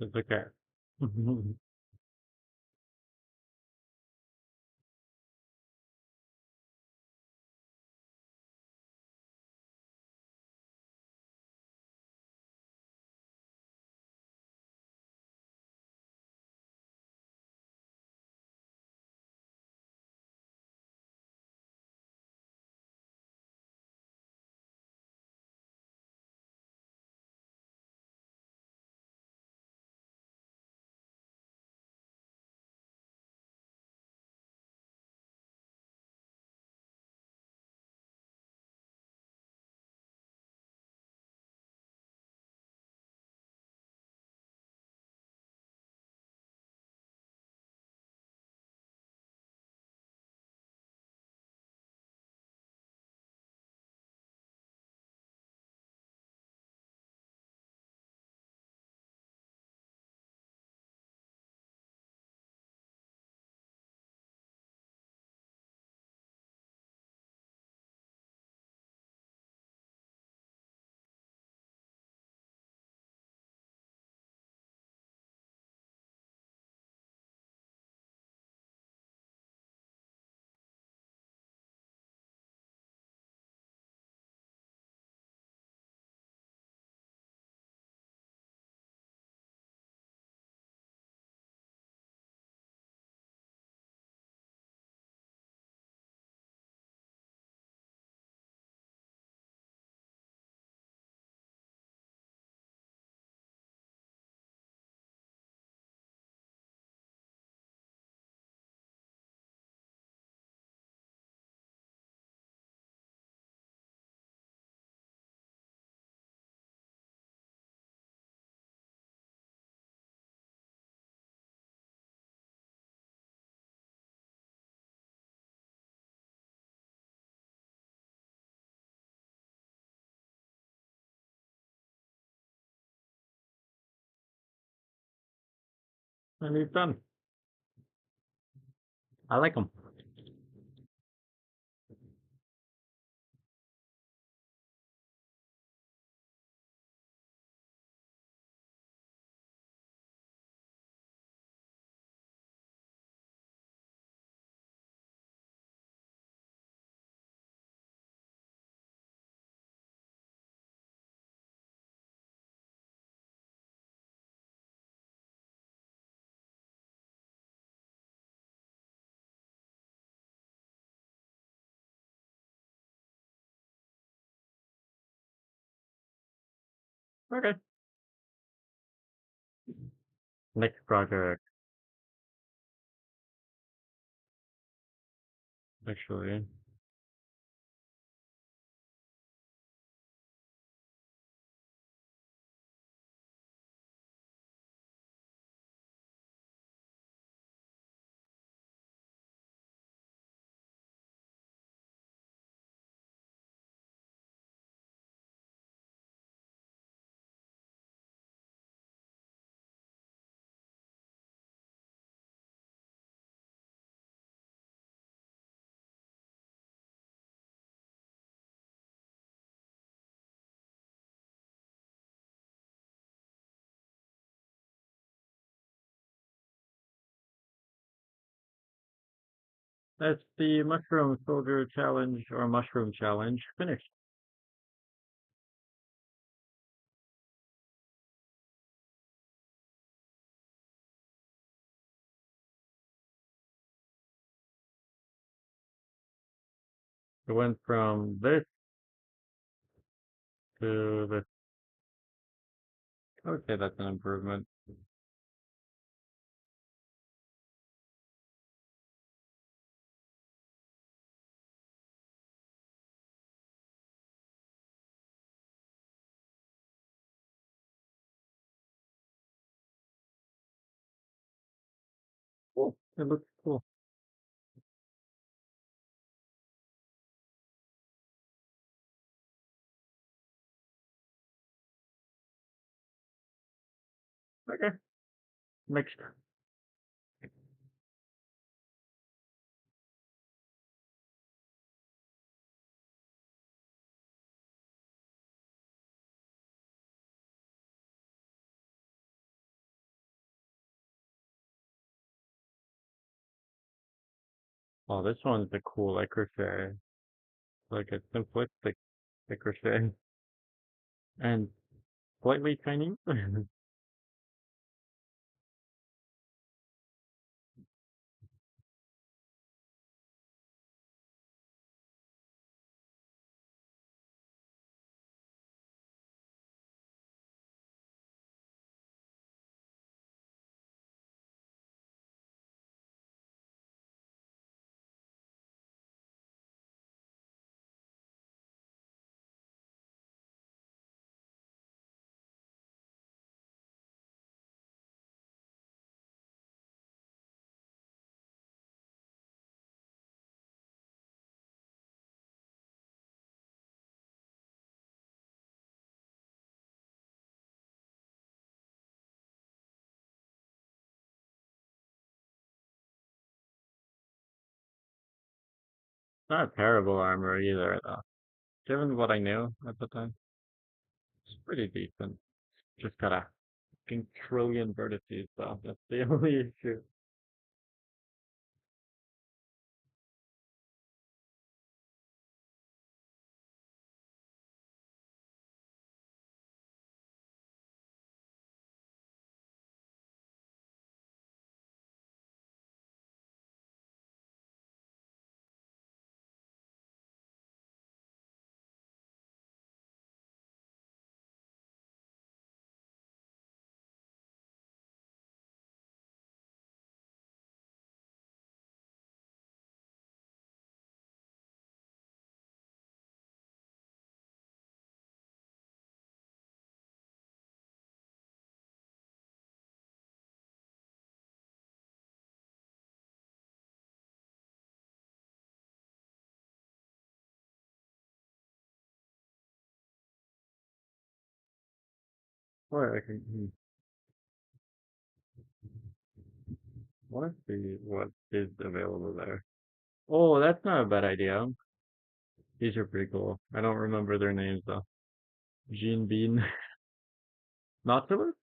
A: It's okay. And he's done. I like him. Okay. Next project, actually. That's the Mushroom Soldier Challenge or Mushroom Challenge finished. It went from this to this. I would say that's an improvement. Cool. It looks cool. Okay. Next. Oh, this one's a cool like crochet. Like a simplistic like crochet and slightly Chinese. Not terrible armor either, though. Given what I knew at the time, it's pretty decent. Just got a fucking trillion vertices, though. That's the only issue. Or I can, want to see what is available there. Oh, that's not a bad idea. These are pretty cool. I don't remember their names, though. Jean Bean. Nautilus?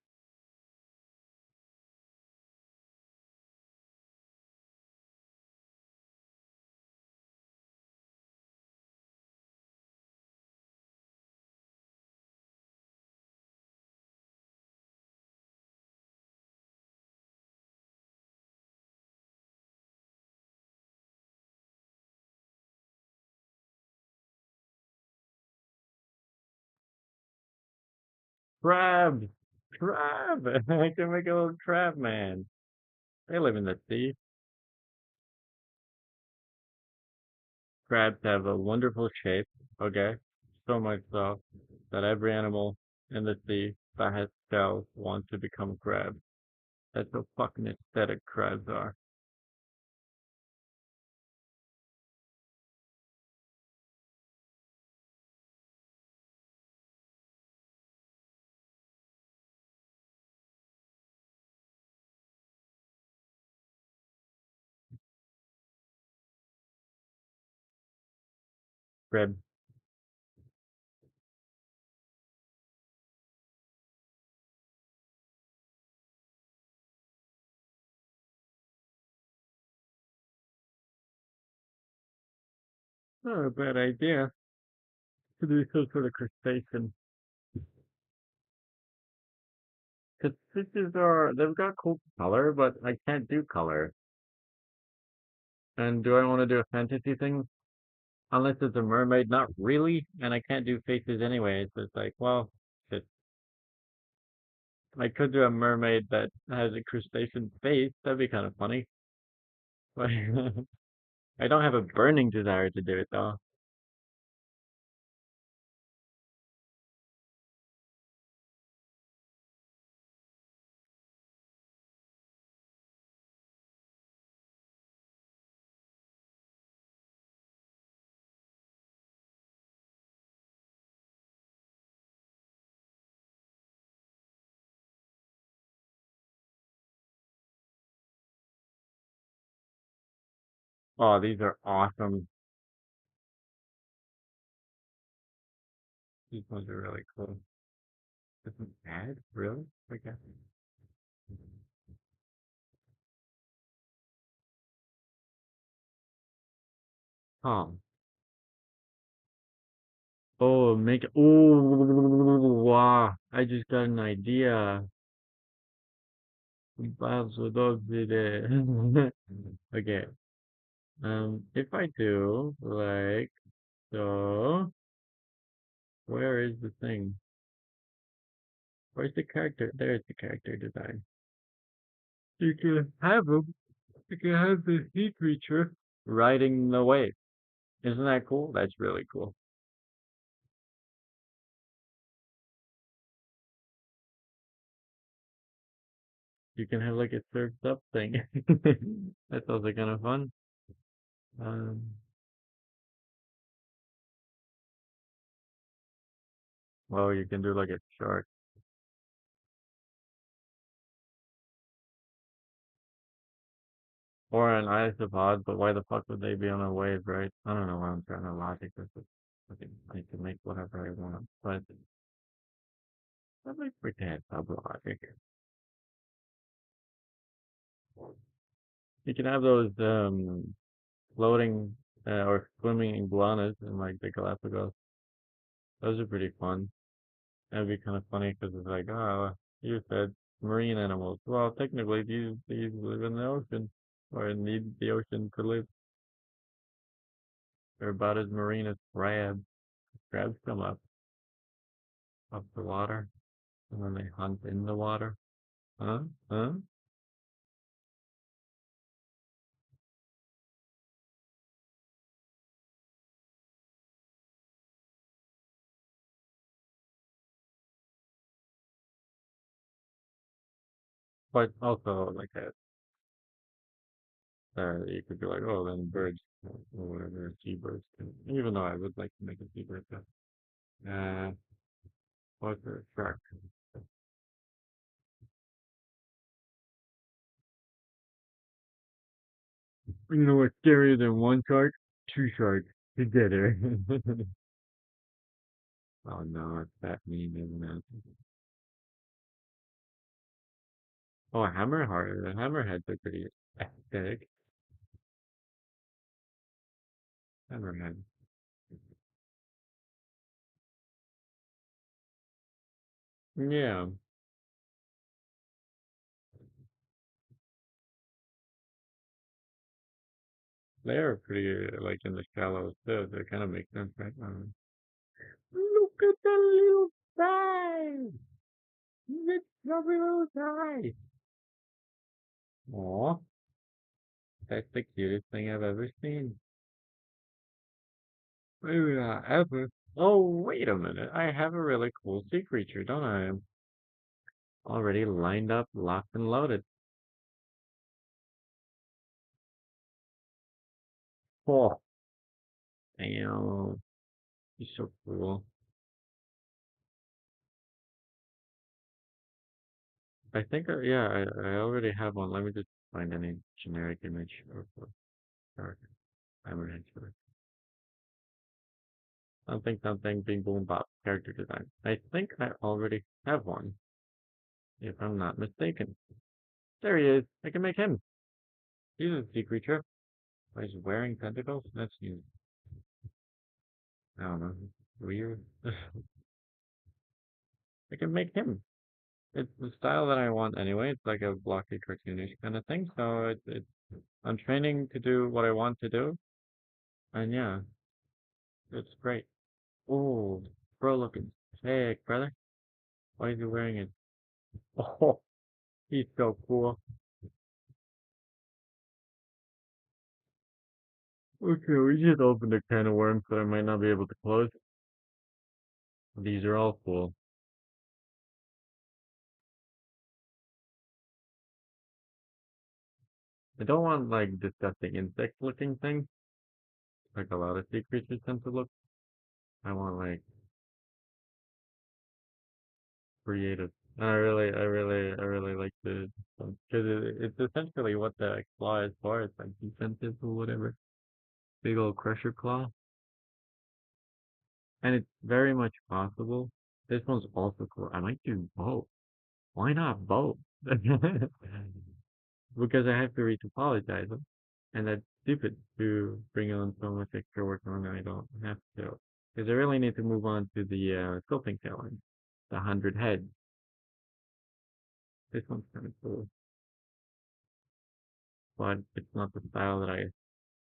A: Crab! Crab! I can make a little crab man. They live in the sea. Crabs have a wonderful shape, okay? So much so that every animal in the sea that has shells wants to become crabs. That's how fucking aesthetic crabs are. Crab. Not a bad idea to do some sort of crustacean. Because fishes are, they've got cool color, but I can't do color. And do I want to do a fantasy thing? Unless it's a mermaid, not really. And I can't do faces anyway. So it's like, well, shit. I could do a mermaid that has a crustacean face. That'd be kind of funny. But I don't have a burning desire to do it though. Oh, these are awesome. These ones are really cool. This is bad? Really? Okay. Oh. Oh, make it. Oh, wow. I just got an idea. Bazo dogvide. Okay. If I do like so, where is the thing? Where's the character? There's the character design. You can have him. You can have the sea creature riding the wave. Isn't that cool? That's really cool. You can have like a surfed up thing. That's also kind of fun. Um, well, you can do like a shark or an isopod, but why the fuck would they be on a wave, right? I don't know why I'm trying to logic this. I can make whatever I want, but let me pretend I'm logic. You can have those floating or swimming iguanas in like the Galapagos. Those are pretty fun. That'd be kind of funny because it's like, oh, you said marine animals. Well, technically, these live in the ocean or need the ocean to live. They're about as marine as crabs. Crabs come up the water and then they hunt in the water. Huh? Huh? But also like that, you could be like, oh, then birds or whatever, seabirds. Even though I would like to make a seabird. Uh, what's a shark? You know what's scarier than one shark? Two sharks together. Oh no, it's that mean, isn't it? Oh, hammerheads are pretty aesthetic. Hammerhead. Yeah, they're pretty like in the shallows too. So it kind of makes sense, right? Look at the little size. It's lovely little size. Aw, that's the cutest thing I've ever seen. Maybe not ever. Oh, wait a minute. I have a really cool sea creature, don't I? Already lined up, locked and loaded. Oh, damn. He's so cool. I think, yeah, I already have one. Let me just find any generic image of shark. Hammerhead shark. Something, something, bing, boom, bop. Character design. I think I already have one, if I'm not mistaken. There he is. I can make him. He's a sea creature. Why he's wearing tentacles? That's new. I don't know. Weird. I can make him. It's the style that I want anyway. It's like a blocky, cartoonish kind of thing. So I'm training to do what I want to do. And yeah, it's great. Oh, bro looking sick, brother. Why is he wearing it? Oh, he's so cool. Okay, we just opened a can of worms, so I might not be able to close. These are all cool. I don't want like disgusting insect looking things, like a lot of sea creatures tend to look. I want like creative. I really like the because it's essentially what the like, claw is for. It's like defensive or whatever. Big old crusher claw, and it's very much possible. This one's also cool. I might do both. Why not both? Because I have to retopologize them, and that stupid to bring on so much extra work on that I don't have to. Because I really need to move on to the sculpting challenge, the 100 heads. This one's kind of cool, but it's not the style that I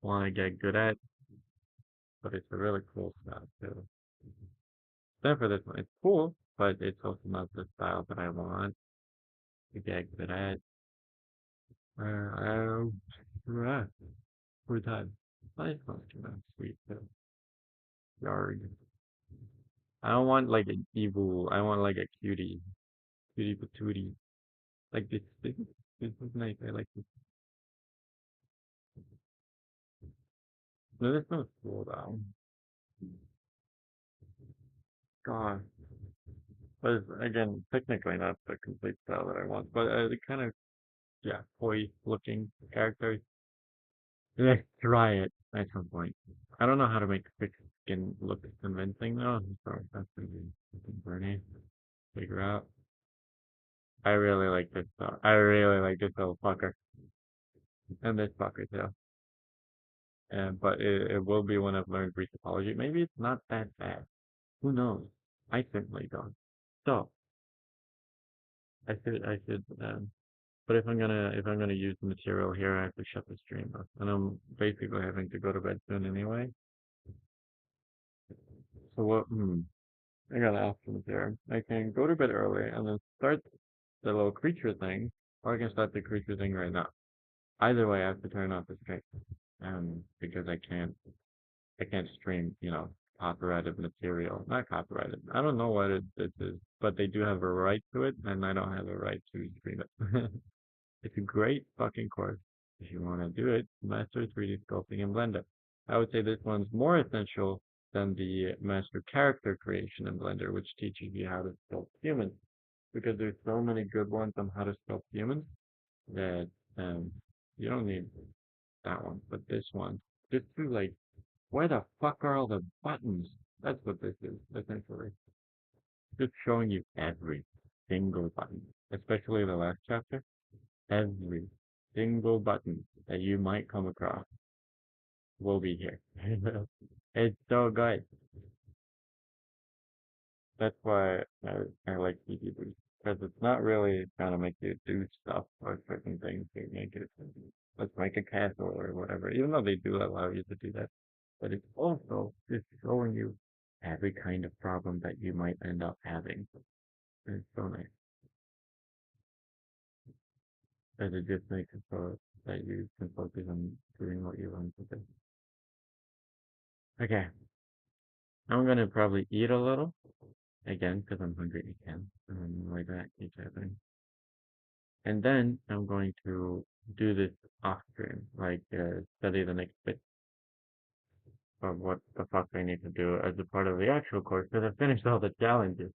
A: want to get good at. But it's a really cool style too. Except for this one, it's cool, but it's also not the style that I want to get good at. Right. We're done. Nice one, sweet too. Yarg. I don't want like an evil. I want like a cutie patootie. Like this is nice. I like this. No, this one's cool though. God, but it's, again, technically not the complete style that I want. But the kind of yeah, boy looking characters. Let's try it at some point. I don't know how to make thick skin look convincing though, so that's gonna be something Bernie figure out. I really like this though. I really like this little fucker and this fucker too. And but it will be when I've learned Greek apology. Maybe it's not that bad. Who knows? I certainly don't. So I should. But if I'm gonna use the material here, I have to shut the stream off, and I'm basically having to go to bed soon anyway. So what? I got options there. I can go to bed early and then start the little creature thing, or I can start the creature thing right now. Either way, I have to turn off the stream, because I can't stream, copyrighted material. Not copyrighted. I don't know what this is, but they do have a right to it, and I don't have a right to stream it. It's a great fucking course. If you want to do it, Master 3D Sculpting in Blender. I would say this one's more essential than the Master Character Creation in Blender, which teaches you how to sculpt humans. Because there's so many good ones on how to sculpt humans that you don't need that one. But this one, just to like, where the fuck are all the buttons? That's what this is, essentially. Just showing you every single button, especially the last chapter. Every single button that you might come across will be here. It's so good. That's why I like PDB because it's not really trying to make you do stuff or certain things to make it. Let's make a castle or whatever. Even though they do allow you to do that, but it's also just showing you every kind of problem that you might end up having. And it's so nice because it just makes it so that you can focus on doing what you want to do. Okay, I'm gonna probably eat a little again because I'm hungry again. And on the way back, each other. And then I'm going to do this off stream, like study the next bit of what the fuck I need to do as a part of the actual course because I finished all the challenges.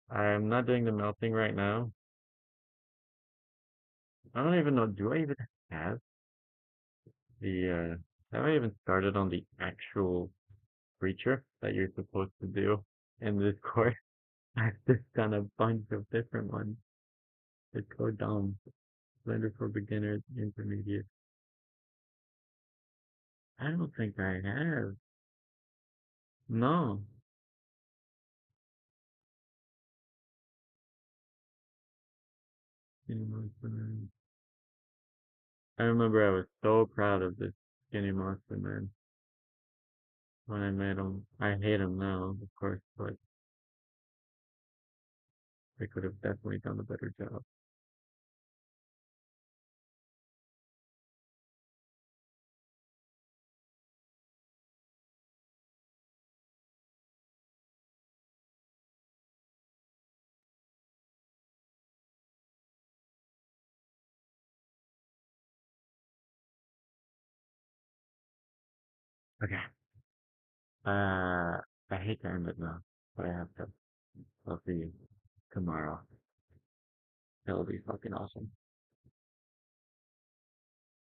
A: I'm not doing the melting right now. I don't even know. Do I even have the? Have I even started on the actual creature that you're supposed to do in this course? I've just done a bunch of different ones. It's so dumb. Blender for beginners, intermediate. I don't think I have. No. Skinny Monster Man. I remember I was so proud of this Skinny Monster Man when I made him. I hate him now, of course, but I could have definitely done a better job. Okay. I hate to end it now, but I have to. I'll see you tomorrow. It'll be fucking awesome.